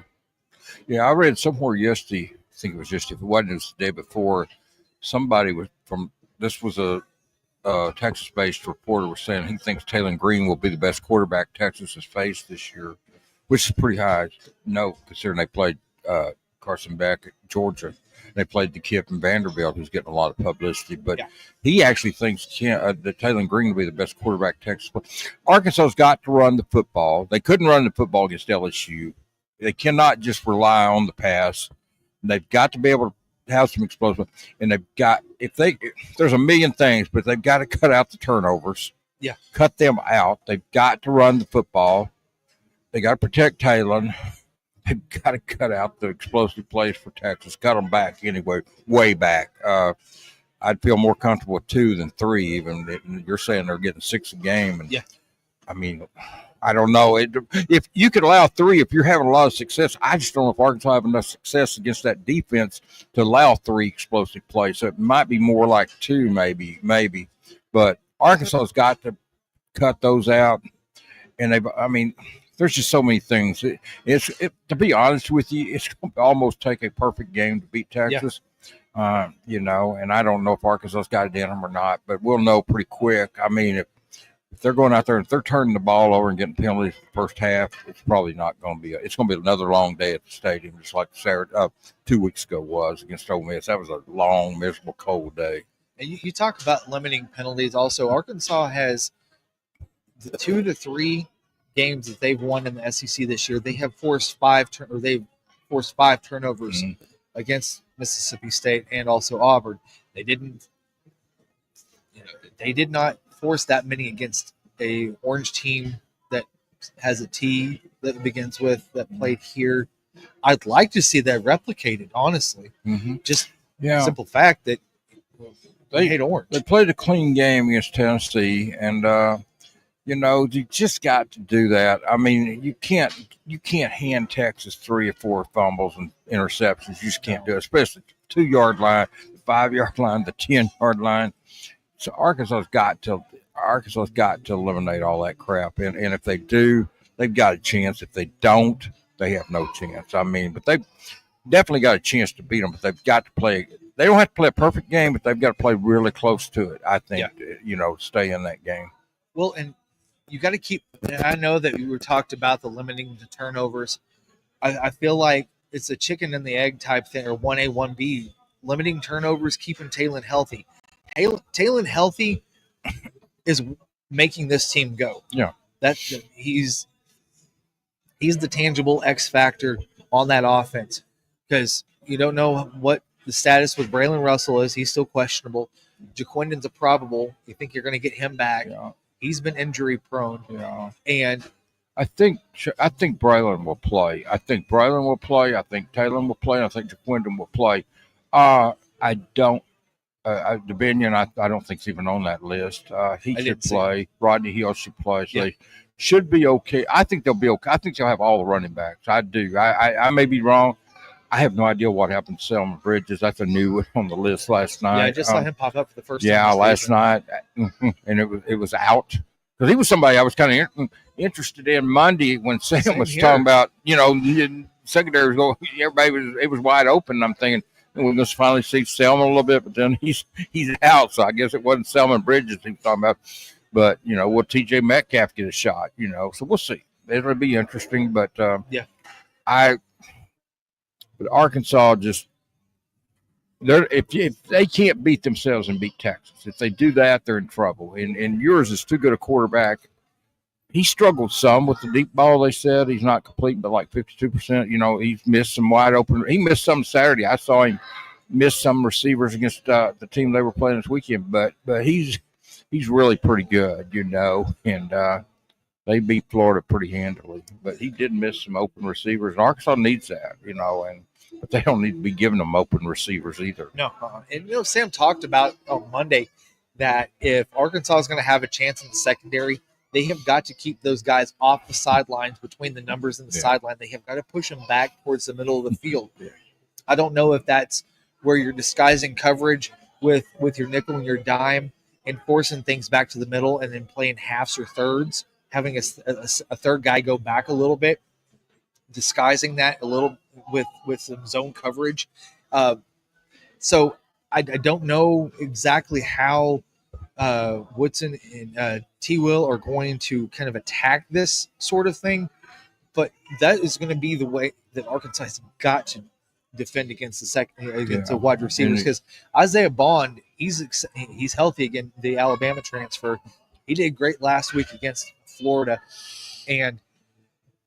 Yeah, I read somewhere yesterday, I think it was yesterday, if it wasn't, it was the day before, somebody was a Texas-based reporter was saying he thinks Taylor Green will be the best quarterback Texas has faced this year, which is pretty high. No, considering they played Carson Beck at Georgia. They played the Kip and Vanderbilt, who's getting a lot of publicity. But he actually thinks that Taylor Green will be the best quarterback Texas. Arkansas's got to run the football. They couldn't run the football against LSU. They cannot just rely on the pass. They've got to be able to have some explosive. And there's a million things, but they've got to cut out the turnovers. Yeah. Cut them out. They've got to run the football. They got to protect Taylor. They've got to cut out the explosive plays for Texas. Cut them back anyway, way back. I'd feel more comfortable with 2 than 3 even. You're saying they're getting 6 a game. And I mean, I don't know. If you could allow 3, if you're having a lot of success, I just don't know if Arkansas have enough success against that defense to allow 3 explosive plays. So it might be more like 2 maybe. But Arkansas's got to cut those out. And there's just so many things. To be honest with you, it's going to almost take a perfect game to beat Texas. And I don't know if Arkansas's got it in them or not, but we'll know pretty quick. I mean, if they're going out there and if they're turning the ball over and getting penalties in the first half, it's probably not going to be. It's going to be another long day at the stadium, just like Saturday 2 weeks ago was against Ole Miss. That was a long, miserable, cold day. And you talk about limiting penalties. Also, Arkansas has the 2 to 3 games that they've won in the SEC this year. They have forced five turnovers against Mississippi State and also Auburn. They did not force that many against a orange team that has a T that begins with that played here. I'd like to see that replicated, honestly. Just simple fact that they hate orange. They played a clean game against Tennessee, and you just got to do that. I mean, you can't hand Texas 3 or 4 fumbles and interceptions. You just can't do it, especially the 2-yard line, the 5-yard line, the 10-yard line. So Arkansas's got to eliminate all that crap, and if they do, they've got a chance. If they don't, they have no chance. I mean, but they've definitely got a chance to beat them. But they've got to play. They don't have to play a perfect game, but they've got to play really close to it. I think to stay in that game. Well, and you got to keep. I know that we were talked about the limiting the turnovers. I feel like it's a chicken and the egg type thing, or 1A, 1B. Limiting turnovers, keeping Talon healthy. Talon healthy is making this team go. Yeah, he's the tangible X factor on that offense, because you don't know what the status with Braylon Russell is. He's still questionable. Jaquindon's a probable. You think you're going to get him back? Yeah. He's been injury prone. Yeah, and I think Braylon will play. I think Braylon will play. I think Talon will play. I think Jaquindon will play. I don't. Debinion, I don't think he's even on that list. He should play. Rodney Hill should play. So they should be okay. I think they'll be okay. I think they'll have all the running backs. I do. I may be wrong. I have no idea what happened to Selman Bridges. That's a new one on the list last night. Yeah, I just saw him pop up for the first time. Yeah, last night, and it was out because he was somebody I was kind of interested in Monday when Sam was talking about. Secondary was going. Everybody it was wide open. And I'm thinking, we're going to finally see Selman a little bit, but then he's out. So I guess it wasn't Selman Bridges he was talking about. But, will TJ Metcalf get a shot? So we'll see. It'll be interesting. But, but Arkansas just – if they can't beat themselves and beat Texas, if they do that, they're in trouble. And yours is too good a quarterback. He struggled some with the deep ball, they said. He's not complete, but like 52%. He's missed some wide open. He missed some Saturday. I saw him miss some receivers against the team they were playing this weekend. But he's really pretty good, and they beat Florida pretty handily. But he did miss some open receivers. And Arkansas needs that, but they don't need to be giving them open receivers either. No. And, Sam talked about on Monday that if Arkansas is going to have a chance in the secondary, they have got to keep those guys off the sidelines between the numbers and the sideline. They have got to push them back towards the middle of the field. Yeah. I don't know if that's where you're disguising coverage with your nickel and your dime and forcing things back to the middle and then playing halves or thirds, having a third guy go back a little bit, disguising that a little with some zone coverage. So I don't know exactly how Woodson and T-Will are going to kind of attack this sort of thing, but that is going to be the way that Arkansas has got to defend against the wide receivers, because Isaiah Bond, he's healthy again, the Alabama transfer. He did great last week against Florida, and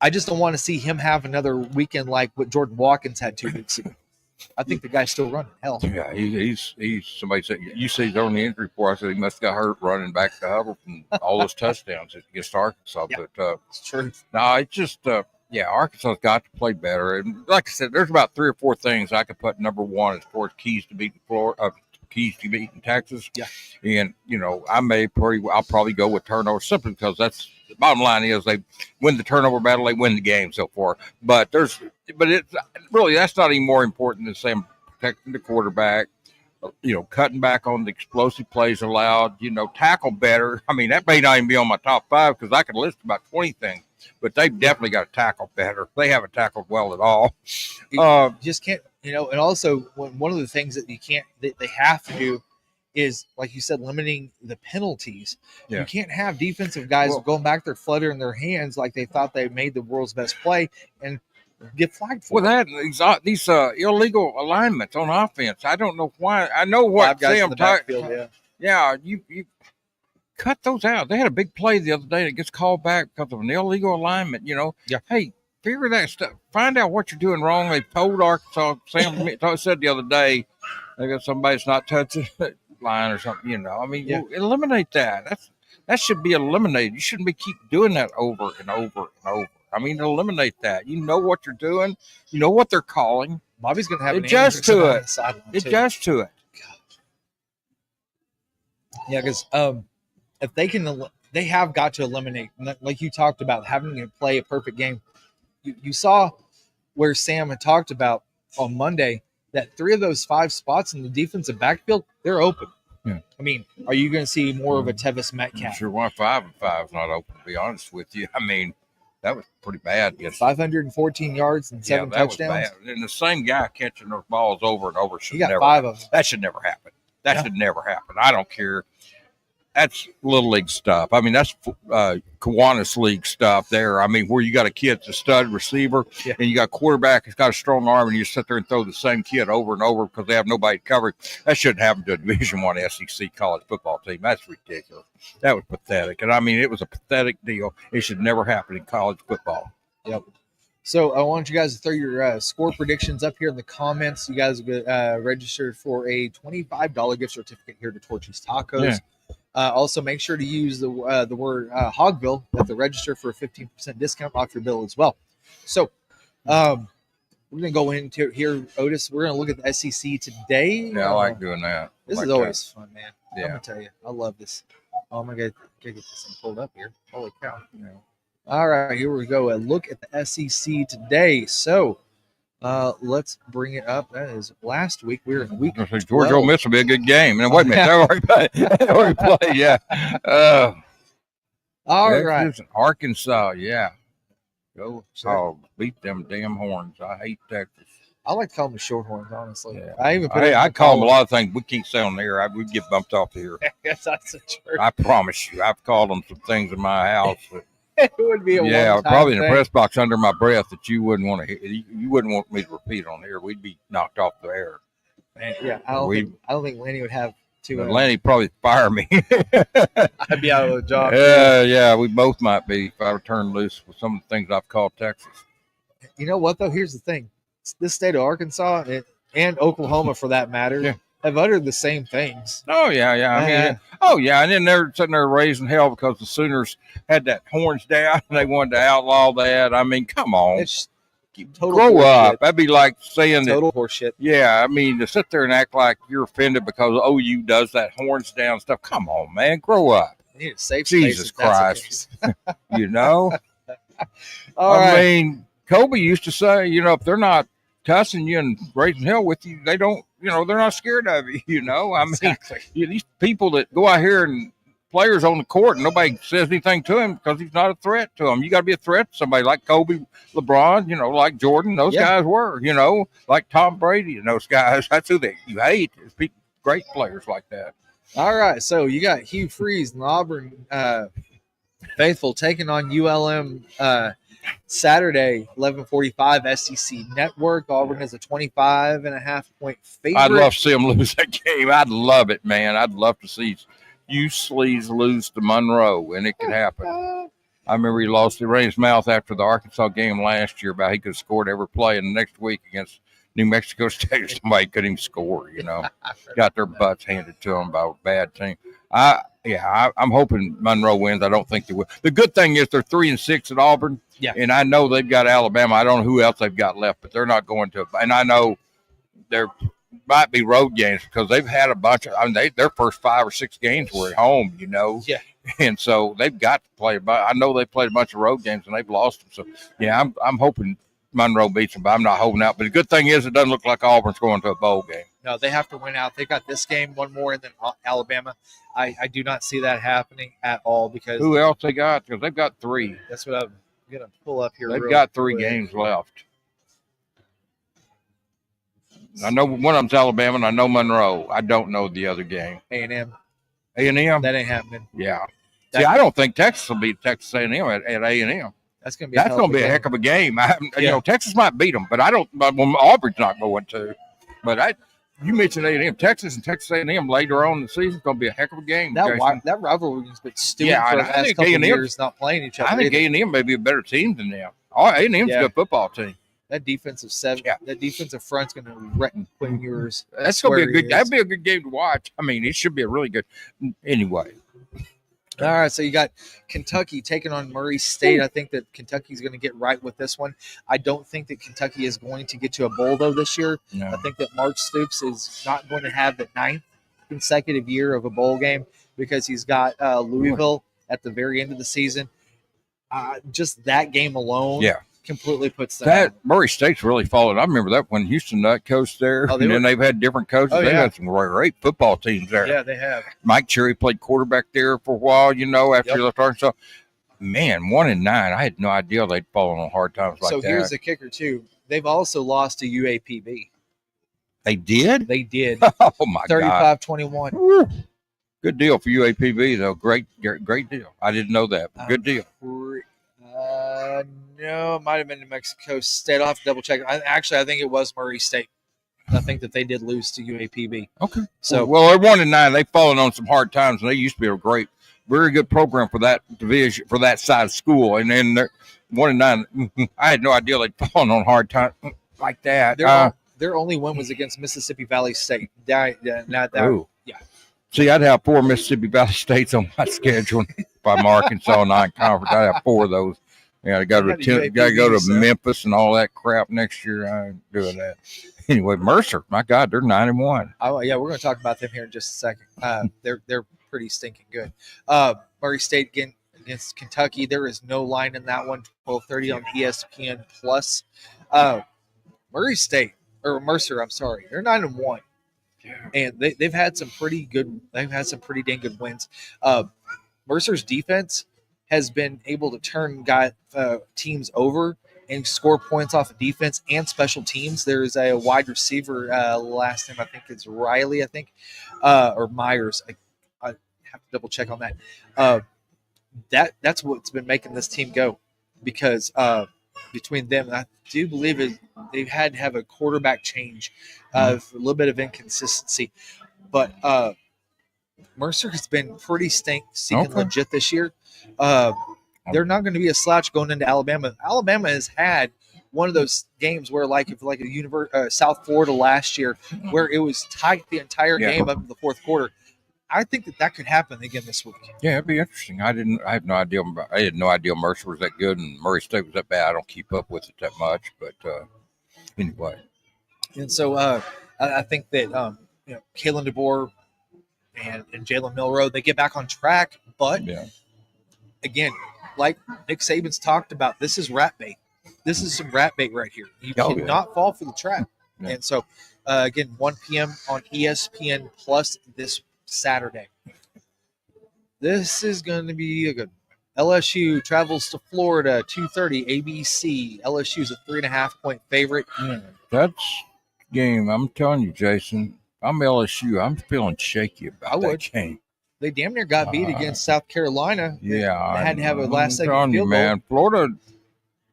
I just don't want to see him have another weekend like what Jordan Watkins had 2 weeks ago. I think the guy's still running. Hell, yeah, he's somebody said you see he's on the injury report. I said he must have got hurt running back to Hubbard from all those touchdowns against Arkansas. Yeah, but it's true. No, it's just Arkansas's got to play better. And like I said, there's about 3 or 4 things I could put number one as far as keys to beating Florida, keys to beating Texas. Yeah, and I'll probably go with turnover simply because that's the bottom line is they win the turnover battle, they win the game so far. But it's really that's not any more important than saying protecting the quarterback, cutting back on the explosive plays allowed, tackle better. I mean, that may not even be on my top 5 because I could list about 20 things, but they've definitely got to tackle better. They haven't tackled well at all. You just can't, and also one of the things that they have to do is, like you said, limiting the penalties. Yeah. You can't have defensive guys going back there fluttering their hands like they thought they made the world's best play and get flagged for these illegal alignments on offense. I don't know why. I know what Sam backfield, you cut those out. They had a big play the other day that gets called back because of an illegal alignment. Yeah. Hey, figure that stuff. Find out what you're doing wrong. They told Arkansas. Sam said the other day, they got somebody that's not touching the line or something. Eliminate that. That should be eliminated. You shouldn't be keep doing that over and over and over. Eliminate that. You know what you're doing. You know what they're calling. Bobby's going to have adjust to it. Adjust to it. Yeah, because if they can, they have got to eliminate, like you talked about, having to play a perfect game. You saw where Sam had talked about on Monday that 3 of those 5 spots in the defensive backfield, they're open. Yeah. Are you going to see more of a Tevis Metcalf? I'm sure 1 5 and 5 is not open, to be honest with you. That was pretty bad. 514 yards and 7 touchdowns. Was bad. And the same guy catching those balls over and over should never 5 of them. That should never happen. That should never happen. I don't care. That's Little League stuff. That's Kiwanis League stuff there. where you got a kid that's a stud receiver and you got a quarterback who's got a strong arm and you sit there and throw the same kid over and over because they have nobody covered. That shouldn't happen to a Division I SEC college football team. That's ridiculous. That was pathetic. And it was a pathetic deal. It should never happen in college football. Yep. So I want you guys to throw your score predictions up here in the comments. You guys get registered for a $25 gift certificate here to Torchys Tacos. Yeah. Also, make sure to use the word Hogville at the register for a 15% discount off your bill as well. So we're going to go into here, Otis. We're going to look at the SEC today. Yeah, I like doing that. This is always fun, man. Yeah. I'm going to tell you, I love this. Oh, my God. Gotta get this thing pulled up here. Holy cow. Yeah. All right, here we go. A look at the SEC today. So let's bring it up. That is last week. We were in week 12. Georgia Ole Miss will be a good game. And wait a minute, they already played. Yeah. All right. Arkansas, yeah. Go beat them damn horns. I hate Texas. I like to call them the Shorthorns, honestly. Yeah. I call them a lot of things we can't say on there. We get bumped off here. Yes, that's true. I promise you. I've called them some things in my house. It would be probably in the press box under my breath that you wouldn't want to hear. You wouldn't want me to repeat on here. We'd be knocked off the air. Yeah, I don't think Lenny would have to. Lenny probably fire me. I'd be out of a job. Yeah, we both might be if I were turned loose with some of the things I've called Texas. You know what though? Here's the thing: this state of Arkansas and Oklahoma, for that matter, have uttered the same things. Oh yeah. And then they're sitting there raising hell because the Sooners had that horns down and they wanted to outlaw that. Come on. It's grow up. That'd be like saying total horseshit. Yeah, to sit there and act like you're offended because OU does that horns down stuff. Come on, man, grow up. You need a safe Jesus Christ. All right. Kobe used to say, if they're not cussing you and raising hell with you, they don't, they're not scared of you, Exactly. These people that go out here and players on the court and nobody says anything to him because he's not a threat to them. You got to be a threat to somebody like Kobe, LeBron, like Jordan. Those guys were, like Tom Brady and those guys. That's who you hate is great players like that. All right. So you got Hugh Freeze and Auburn faithful taking on ULM Saturday, 11:45 SEC Network. Auburn is a 25.5-point favorite. I'd love to see them lose that game. I'd love it, man. I'd love to see you sleaze lose to Monroe, and it could happen. I remember he lost the Rain's mouth after the Arkansas game last year about he could have scored every play, and the next week against New Mexico State, somebody couldn't even score, Got their butts handed to them by a bad team. I'm hoping Monroe wins. I don't think they will. The good thing is they're 3-6 at Auburn. Yeah. And I know they've got Alabama. I don't know who else they've got left, but they're not going to. And I know there might be road games because they've had a bunch of. Their first 5 or 6 games were at home, Yeah. And so they've got to play. I know they played a bunch of road games and they've lost them. So I'm hoping Monroe beats them, but I'm not holding out. But the good thing is it doesn't look like Auburn's going to a bowl game. No, they have to win out. They got this game, one more, and then Alabama. I do not see that happening at all because who else they got? Because they've got 3. That's what I'm going to pull up here. They've got 3 games left. I know one of them's Alabama, and I know Monroe. I don't know the other game. A&M. A&M? That ain't happening. Yeah. See, I don't think Texas will beat Texas A&M at A&M. That's going to be a heck of a game. You know, Texas might beat them, but I don't. Auburn's not going to. But you mentioned A&M, Texas and Texas A&M later on in the season is going to be a heck of a game. That rivalry has been stupid for the past couple of years, not playing each other. I think A&M may be a better team than them. A&M's a good football team. That defensive that defensive front's going to wreck Quinn Ewers. That's going to be a good. That'd be a good game to watch. I mean, it should be a really good. Anyway. All right, so you got Kentucky taking on Murray State. I think that Kentucky's going to get right with this one. I don't think that Kentucky is going to get to a bowl, though, this year. No. I think that Mark Stoops is not going to have the 9th consecutive year of a bowl game because he's got Louisville at the very end of the season. Just that game alone completely puts them. Murray State's really fallen. I remember that when Houston Nutt coached there, then they've had different coaches. They've had some great football teams there. Yeah, they have. Mike Cherry played quarterback there for a while, after he left Arkansas. Man, 1-9. I had no idea they'd fallen on hard times like that. So here's the kicker, too. They've also lost to UAPB. They did? They did. Oh, my God. 35-21. Good deal for UAPB, though. Great deal. I didn't know that. But good deal. No, it might have been New Mexico State. I'll have to double check. I think it was Murray State. I think that they did lose to UAPB. Okay. So they're 1-9. They've fallen on some hard times, and they used to be a very good program for that division, for that side of school. And then they're 1-9. I had no idea they'd fallen on hard times like that. Their only win was against Mississippi Valley State. See, I'd have 4 Mississippi Valley States on my schedule. If I'm Arkansas non-conference, I'd have 4 of those. Yeah, I got to go to Memphis and all that crap next year. I ain't doing that. Anyway, Mercer, my God, they're 9-1. Oh yeah, we're going to talk about them here in just a second. They're pretty stinking good. Murray State against Kentucky. There is no line in that one. 12:30 on ESPN Plus. Mercer. I'm sorry, they're 9-1, and they've had some pretty good. They've had some pretty dang good wins. Mercer's defense has been able to turn teams over and score points off of defense and special teams. There's a wide receiver, last name I think it's Riley, or Myers. I have to double check on that. That's what's been making this team go, because between them, I do believe they've had to have a quarterback change, a little bit of inconsistency, but Mercer has been pretty stinking legit this year. They're not going to be a slouch going into Alabama. Alabama has had one of those games where, South Florida last year, where it was tight the entire game up to the fourth quarter. I think that could happen again this week. Yeah, it'd be interesting. I had no idea. I had no idea Mercer was that good and Murray State was that bad. I don't keep up with it that much, but anyway. And so I think that Kalen DeBoer and Jalen Milroe, they get back on track, but again, like Nick Saban's talked about, this is rat bait. This is some rat bait right here. You cannot fall for the trap. Yeah. And so, again, 1 p.m. on ESPN Plus this Saturday. This is going to be a good one. LSU travels to Florida, 2:30 ABC. LSU is a 3.5-point favorite. Yeah, that's game. I'm telling you, Jason, I'm LSU. I'm feeling shaky about that game. They damn near got beat against South Carolina. Yeah. They had to have a last-second field goal. Man, Florida,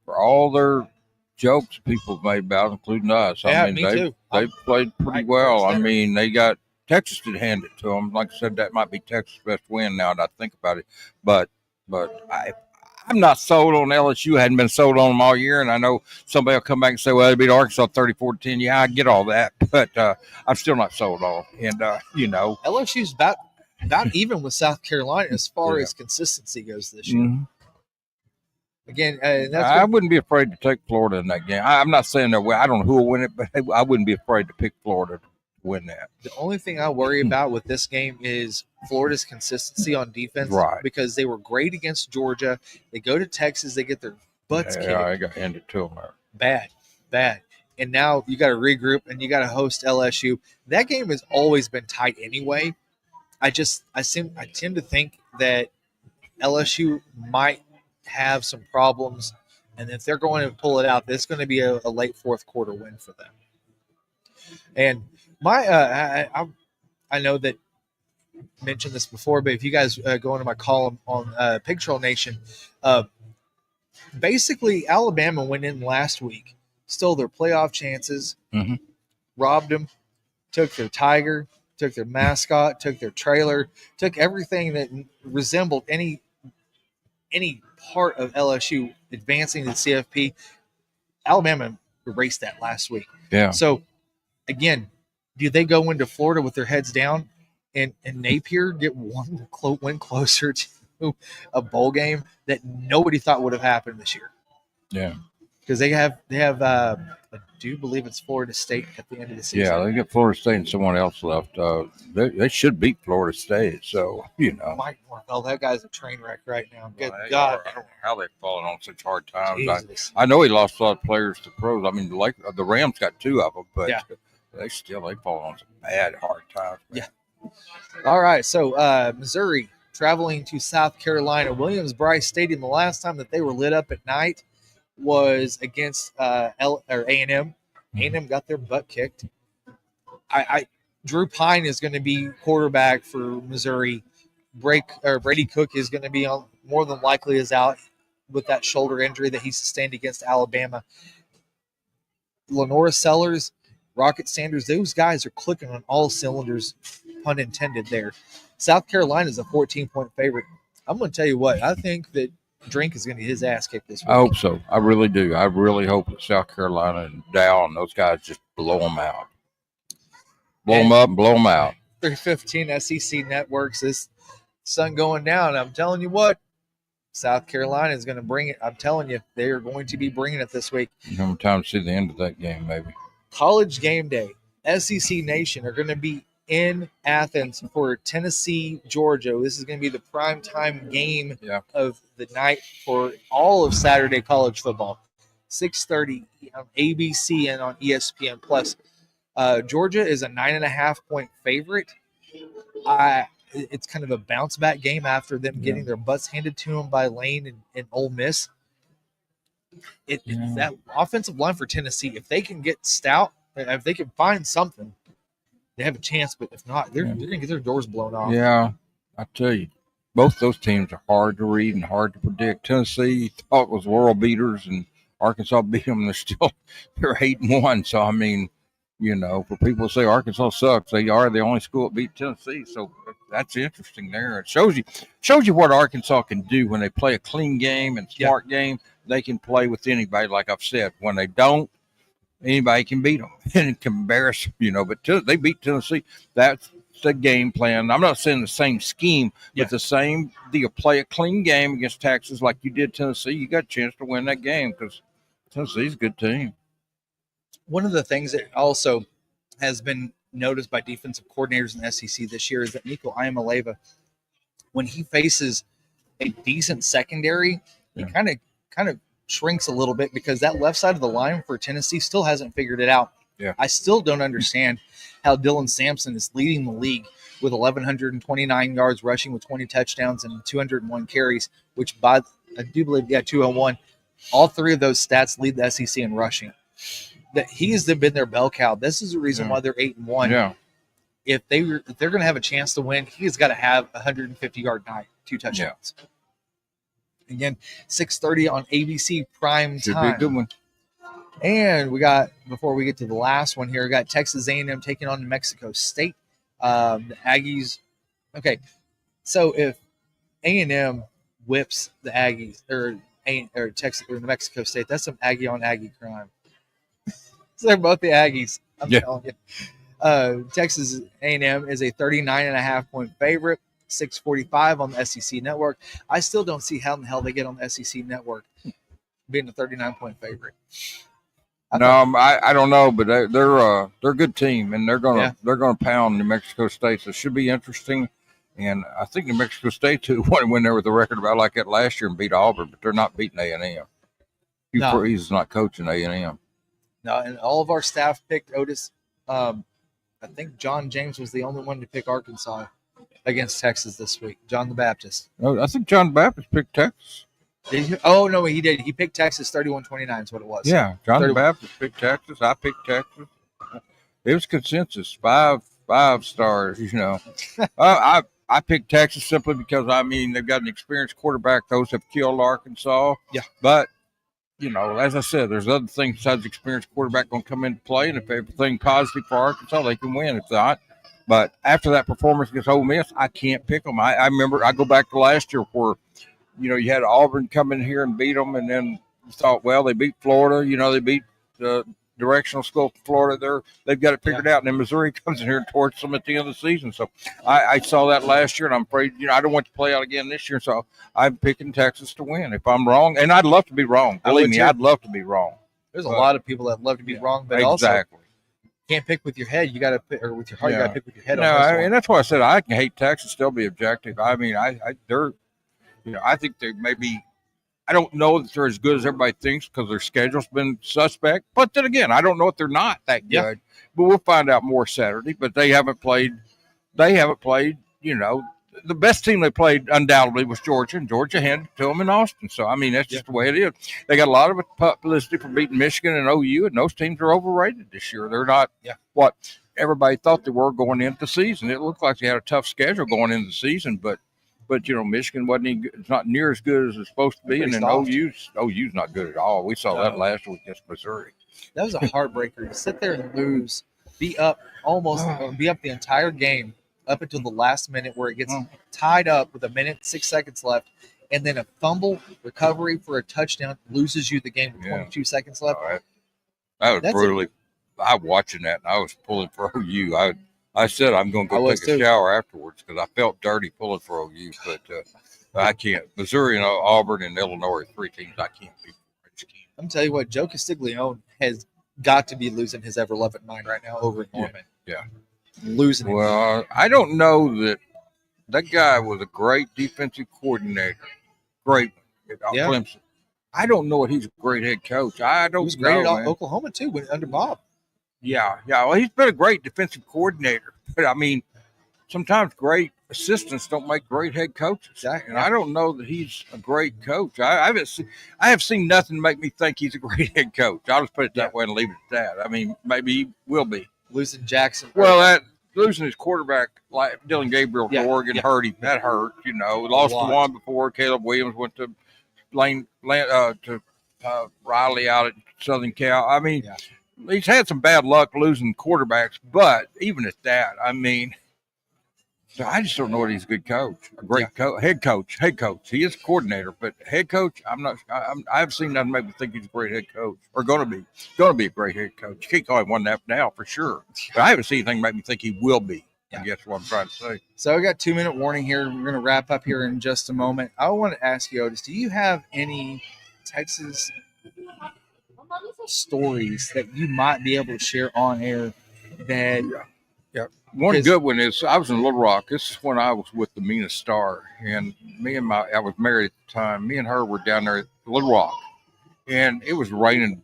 for all their jokes people made about it, including us, they played pretty well. I mean, they got Texas did hand it to them. Like I said, that might be Texas' best win now that I think about it. But I'm not sold on LSU. I hadn't been sold on them all year, and I know somebody will come back and say, well, they beat Arkansas 34-10. Yeah, I get all that, but I'm still not sold on them. And, LSU's about even with South Carolina as far as consistency goes this year. Mm-hmm. Again, I wouldn't be afraid to take Florida in that game. I'm not saying that I don't know who will win it, but I wouldn't be afraid to pick Florida to win that. The only thing I worry about with this game is Florida's consistency on defense, right? Because they were great against Georgia. They go to Texas, they get their butts kicked. Yeah, I got handed to them there. Bad. And now you got to regroup and you got to host LSU. That game has always been tight anyway. I tend to think that LSU might have some problems, and if they're going to pull it out, this is going to be a late fourth quarter win for them. And my I know that I mentioned this before, but if you guys go into my column on Pig Trail Nation, basically Alabama went in last week, stole their playoff chances, robbed them, took their tiger, took their mascot, took their trailer, took everything that resembled any part of LSU advancing to the CFP. Alabama erased that last week. Yeah. So again, do they go into Florida with their heads down and Napier get one win closer to a bowl game that nobody thought would have happened this year? Yeah. Because they have I do believe it's Florida State at the end of the season. Yeah, they got Florida State and someone else left. They should beat Florida State. So, Mike Norvell, that guy's a train wreck right now. Good Well, God. I don't know how they've fallen on such hard times. Jesus. I know he lost a lot of players to pros. I mean, the Rams got 2 of them, but Yeah. they fallen on some bad, hard times. Man. Yeah. All right, so Missouri traveling to South Carolina. Williams-Brice Stadium, the last time that they were lit up at night was against A&M. A&M got their butt kicked. Drew Pine is going to be quarterback for Missouri. Brady Cook is going to be on, more than likely is out with that shoulder injury that he sustained against Alabama. Lenora Sellers, Rocket Sanders, those guys are clicking on all cylinders, pun intended there. South Carolina is a 14-point favorite. I'm going to tell you what, I think that Drink is going to get his ass kicked this week. I hope so. I really do. I really hope that South Carolina and Dow and those guys just blow them out. Blow them up and blow them out. 315 SEC Networks, this sun going down. I'm telling you what, South Carolina is going to bring it. I'm telling you, they are going to be bringing it this week. Time to see the end of that game, maybe. College game day, SEC Nation are going to be in Athens for Tennessee, Georgia. This is going to be the prime time game of the night for all of Saturday college football. 6:30 on ABC and on ESPN Plus. Georgia is a 9.5-point favorite. It's kind of a bounce back game after them getting their butts handed to them by Lane and Ole Miss. That offensive line for Tennessee, if they can get stout, if they can find something, they have a chance. But if not, they're going to get their doors blown off. Yeah, I tell you, both those teams are hard to read and hard to predict. Tennessee thought was world beaters, and Arkansas beat them. They're 8-1. So I mean, for people to say Arkansas sucks, they are the only school that beat Tennessee. So that's interesting there. It shows you what Arkansas can do when they play a clean game and smart game. They can play with anybody, like I've said. When they don't, anybody can beat them and can embarrass them, But they beat Tennessee. That's the game plan. I'm not saying the same scheme, but the same deal. Play a clean game against Texas like you did Tennessee. You got a chance to win that game because Tennessee's a good team. One of the things that also has been noticed by defensive coordinators in the SEC this year is that Nico Iamaleava, when he faces a decent secondary, he kind of shrinks a little bit because that left side of the line for Tennessee still hasn't figured it out. Yeah. I still don't understand how Dylan Sampson is leading the league with 1,129 yards rushing with 20 touchdowns and 201 carries, which I do believe, 201. All three of those stats lead the SEC in rushing. That he has been their bell cow. This is the reason why they're 8-1. Yeah. If they're going to have a chance to win, he's got to have a 150-yard night, 2 touchdowns. Yeah. Again, 6:30 on ABC prime time. Should be a good one. And we got, before we get to the last one here, we got Texas A&M taking on New Mexico State. The Aggies. Okay, so if A&M whips the Aggies or Texas or New Mexico State, that's some Aggie on Aggie crime. So they're both the Aggies. I'm telling you. Texas A&M is a 39.5-point favorite. 6:45 on the SEC network. I still don't see how in the hell they get on the SEC network being a 39-point favorite. I don't know, but they're a good team, and they're gonna pound New Mexico State. So it should be interesting. And I think New Mexico State too want to win there with a record about like that last year and beat Auburn, but they're not beating A&M. He's not coaching A&M. No, and all of our staff picked Otis. I think John James was the only one to pick Arkansas against Texas this week. John the Baptist. Oh, I think John the Baptist picked Texas. Did he? Oh, no, he did. He picked Texas 31-29 is what it was. Yeah, John the Baptist picked Texas. I picked Texas. It was consensus, five stars. I picked Texas simply because they've got an experienced quarterback. Those have killed Arkansas. Yeah. But as I said, there's other things besides experienced quarterback going to come into play, and if everything positive for Arkansas, they can win. If not, but after that performance against Ole Miss, I can't pick them. I remember I go back to last year where you had Auburn come in here and beat them, and then you thought, well, they beat Florida. They beat the directional school from Florida. They've got it figured out, and then Missouri comes in here and torches them at the end of the season. So I saw that last year, and I'm afraid I don't want to play out again this year. So I'm picking Texas to win. If I'm wrong, and I'd love to be wrong. Believe me, I'd love to be wrong. There's a lot of people that love to be wrong, but also can't pick with your head. You got to pick, or with your heart. You got to pick with your head. And that's why I said I can hate Texas, still be objective. I think they maybe. I don't know that they're as good as everybody thinks because their schedule's been suspect. But then again, I don't know if they're not that good. Yeah. But we'll find out more Saturday. But they haven't played. The best team they played undoubtedly was Georgia, and Georgia handed it to them in Austin. So that's just the way it is. They got a lot of publicity for beating Michigan and OU, and those teams are overrated this year. They're not what everybody thought they were going into the season. It looked like they had a tough schedule going into the season, but Michigan wasn't any good. It's not near as good as it's supposed to be, and then OU's not good at all. We saw that last week against Missouri. That was a heartbreaker to sit there and lose, be up the entire game up until the last minute where it gets tied up with 1:06 left, and then a fumble recovery for a touchdown loses you the game with 22 seconds left. That was brutally. I was watching that, and I was pulling for OU. I said I'm going to go take a shower afterwards because I felt dirty pulling for OU, but I can't. Missouri and Auburn and Illinois are three teams I can't beat. I'm telling you what, Joe Castiglione has got to be losing his ever-loving mind right now over Norman. Yeah. Losing it. Well, I don't know that guy was a great defensive coordinator. Great one at Clemson. I don't know if he's a great head coach. I don't know. He was great at Oklahoma, too, under Bob. Yeah. Well, he's been a great defensive coordinator. But, sometimes great assistants don't make great head coaches. Exactly. And I don't know that he's a great coach. I have seen nothing make me think he's a great head coach. I'll just put it that way and leave it at that. Maybe he will be. Losing Jackson. Well, losing his quarterback, like Dylan Gabriel to Oregon, hurt him. That hurt, We lost the one before. Caleb Williams went to Riley out at Southern Cal. He's had some bad luck losing quarterbacks, but even at that, so I just don't know what he's a good coach, a great head coach. He is a coordinator, but head coach, I'm not. I've seen nothing make me think he's a great head coach or going to be a great head coach. You can't call him one now for sure, but I haven't seen anything make me think he will be. Yeah. I guess what I'm trying to say. So I got 2-minute warning here. We're going to wrap up here in just a moment. I want to ask you, Otis, do you have any Texas stories that you might be able to share on air that one good one is I was in Little Rock. This is when I was with the Mina Star, and I was married at the time. Me and her were down there at Little Rock, and it was raining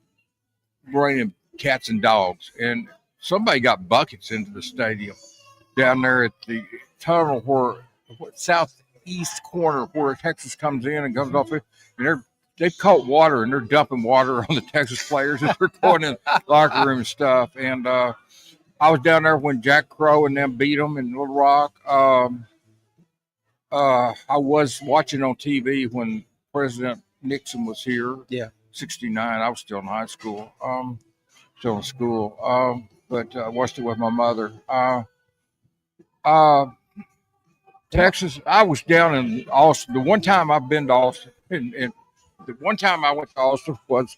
cats and dogs, and somebody got buckets into the stadium down there at the tunnel where southeast corner where Texas comes in and comes off it, and they've caught water and they're dumping water on the Texas players as they're going in the locker room and stuff. And I was down there when Jack Crow and them beat them in Little Rock. I was watching on TV when President Nixon was here. Yeah. 69. I was still in high school. Still in school. But I watched it with my mother. Texas, I was down in Austin. The one time I've been to Austin, and the one time I went to Austin was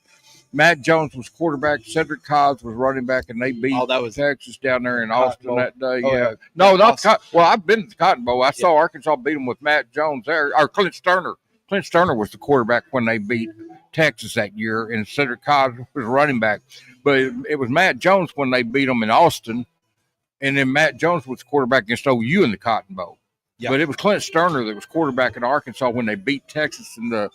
Matt Jones was quarterback, Cedric Cobbs was running back, and they beat Texas down there in Austin that day. Yeah. No, not well, I've been to the Cotton Bowl. I saw Arkansas beat them with Matt Jones there, or Clint Sterner. Clint Sterner was the quarterback when they beat Texas that year, and Cedric Cobbs was running back. But it was Matt Jones when they beat them in Austin, and then Matt Jones was the quarterback against OU in the Cotton Bowl. Yep. But it was Clint Sterner that was quarterback in Arkansas when they beat Texas in the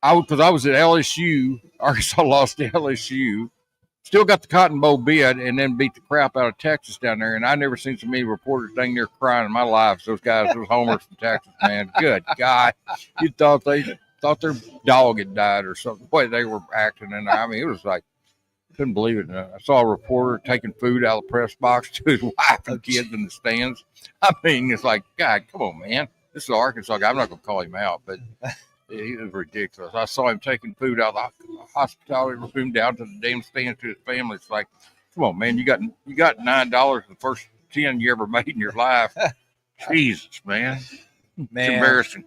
because I was at LSU. Arkansas lost to LSU. Still got the Cotton Bowl bid and then beat the crap out of Texas down there. And I never seen so many reporters dang near crying in my life. Those guys, those homers from Texas, man. Good God. You thought their dog had died or something. The way they were acting. And it was like, Couldn't believe it. I saw a reporter taking food out of the press box to his wife and kids in the stands. I mean, it's like, God, come on, man. This is an Arkansas guy. I'm not going to call him out, but he was ridiculous. I saw him taking food out of the hospitality room down to the damn stands to his family. It's like, come on, man. You got $9 the first 10 you ever made in your life. Jesus, man. It's embarrassing.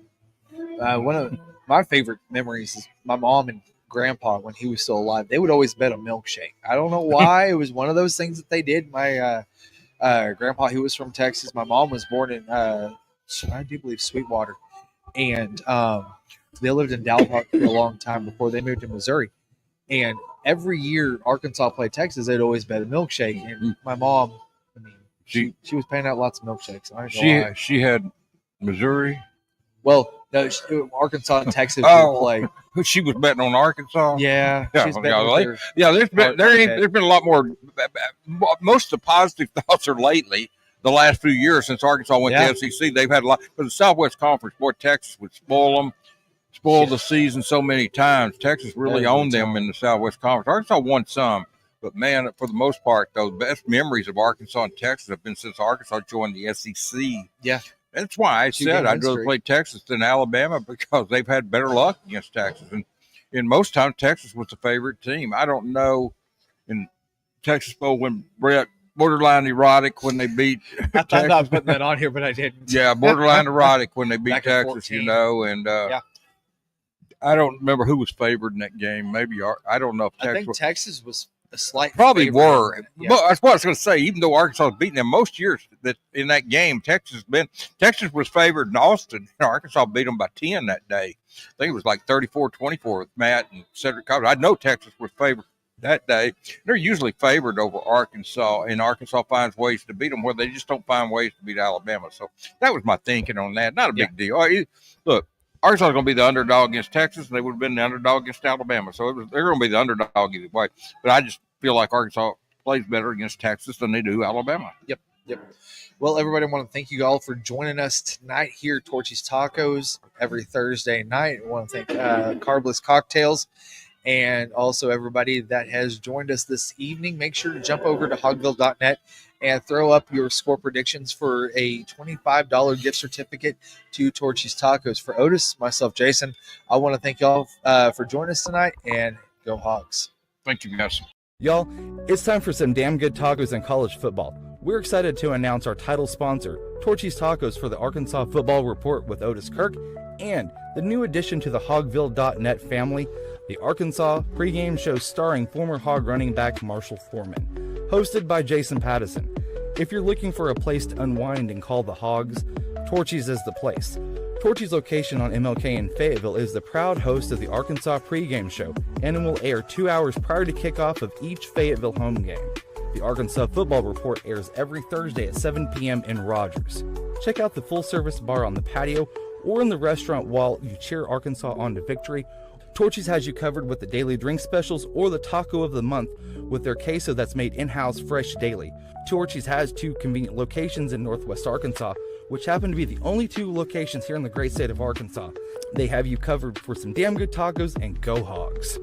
One of my favorite memories is my mom and grandpa, when he was still alive, they would always bet a milkshake. I don't know why. It was one of those things that they did. My grandpa, he was from Texas. My mom was born in I do believe Sweetwater, and they lived in Dalhart for a long time before they moved to Missouri. And every year Arkansas played Texas, they'd always bet a milkshake. And my mom, I mean, she was paying out lots of milkshakes. She had Missouri. Well, no, Arkansas and Texas would play. She was betting on Arkansas. Yeah, she's betting there's been a lot more. Most of the positive thoughts are lately, the last few years since Arkansas went to the SEC. They've had a lot. But the Southwest Conference, boy, Texas would spoil the season so many times. Texas really owned them in the Southwest Conference. Arkansas won some, but man, for the most part, though, the best memories of Arkansas and Texas have been since Arkansas joined the SEC. Yeah. That's why I said I'd rather play Texas than Alabama, because they've had better luck against Texas. And in most times, Texas was the favorite team. I don't know in Texas Bowl when Brett borderline erotic when they beat I thought I was putting that on here, but I didn't. Yeah, borderline erotic when they beat Texas, 14. you know. And I don't remember who was favored in that game. Maybe I don't know if Texas. I think Texas was a slight probably favorite. were. Yeah. But that's what I was going to say. Even though Arkansas has beaten them most years, that in that game, Texas was favored in Austin, and Arkansas beat them by 10 that day. I think it was like 34-24 with Matt and Cedric Cobbs. I know Texas was favored that day. They're usually favored over Arkansas, and Arkansas finds ways to beat them where they just don't find ways to beat Alabama. So that was my thinking on that. Not a big deal. Look, Arkansas is going to be the underdog against Texas, and they would have been the underdog against Alabama. So they're going to be the underdog either way. But I just feel like Arkansas plays better against Texas than they do Alabama. Yep. Well, everybody, I want to thank you all for joining us tonight here at Torchys Tacos every Thursday night. I want to thank Carbless Cocktails, and also everybody that has joined us this evening. Make sure to jump over to hogville.net and throw up your score predictions for a $25 gift certificate to Torchys Tacos. For Otis, myself, Jason, I want to thank y'all for joining us tonight, and go Hogs. Thank you, guys. Y'all, it's time for some damn good tacos in college football. We're excited to announce our title sponsor, Torchys Tacos, for the Arkansas Football Report with Otis Kirk, and the new addition to the hogville.net family, the Arkansas pregame show starring former Hog running back Marshall Foreman, hosted by Jason Pattison. If you're looking for a place to unwind and call the Hogs, Torchys is the place. Torchys' location on MLK in Fayetteville is the proud host of the Arkansas pregame show, and it will air 2 hours prior to kickoff of each Fayetteville home game. The Arkansas Football Report airs every Thursday at 7 p.m. in Rogers. Check out the full-service bar on the patio or in the restaurant while you cheer Arkansas on to victory. Torchys has you covered with the daily drink specials or the taco of the month with their queso that's made in-house fresh daily. Torchys has 2 convenient locations in Northwest Arkansas, which happen to be the only 2 locations here in the great state of Arkansas. They have you covered for some damn good tacos, and go Hogs.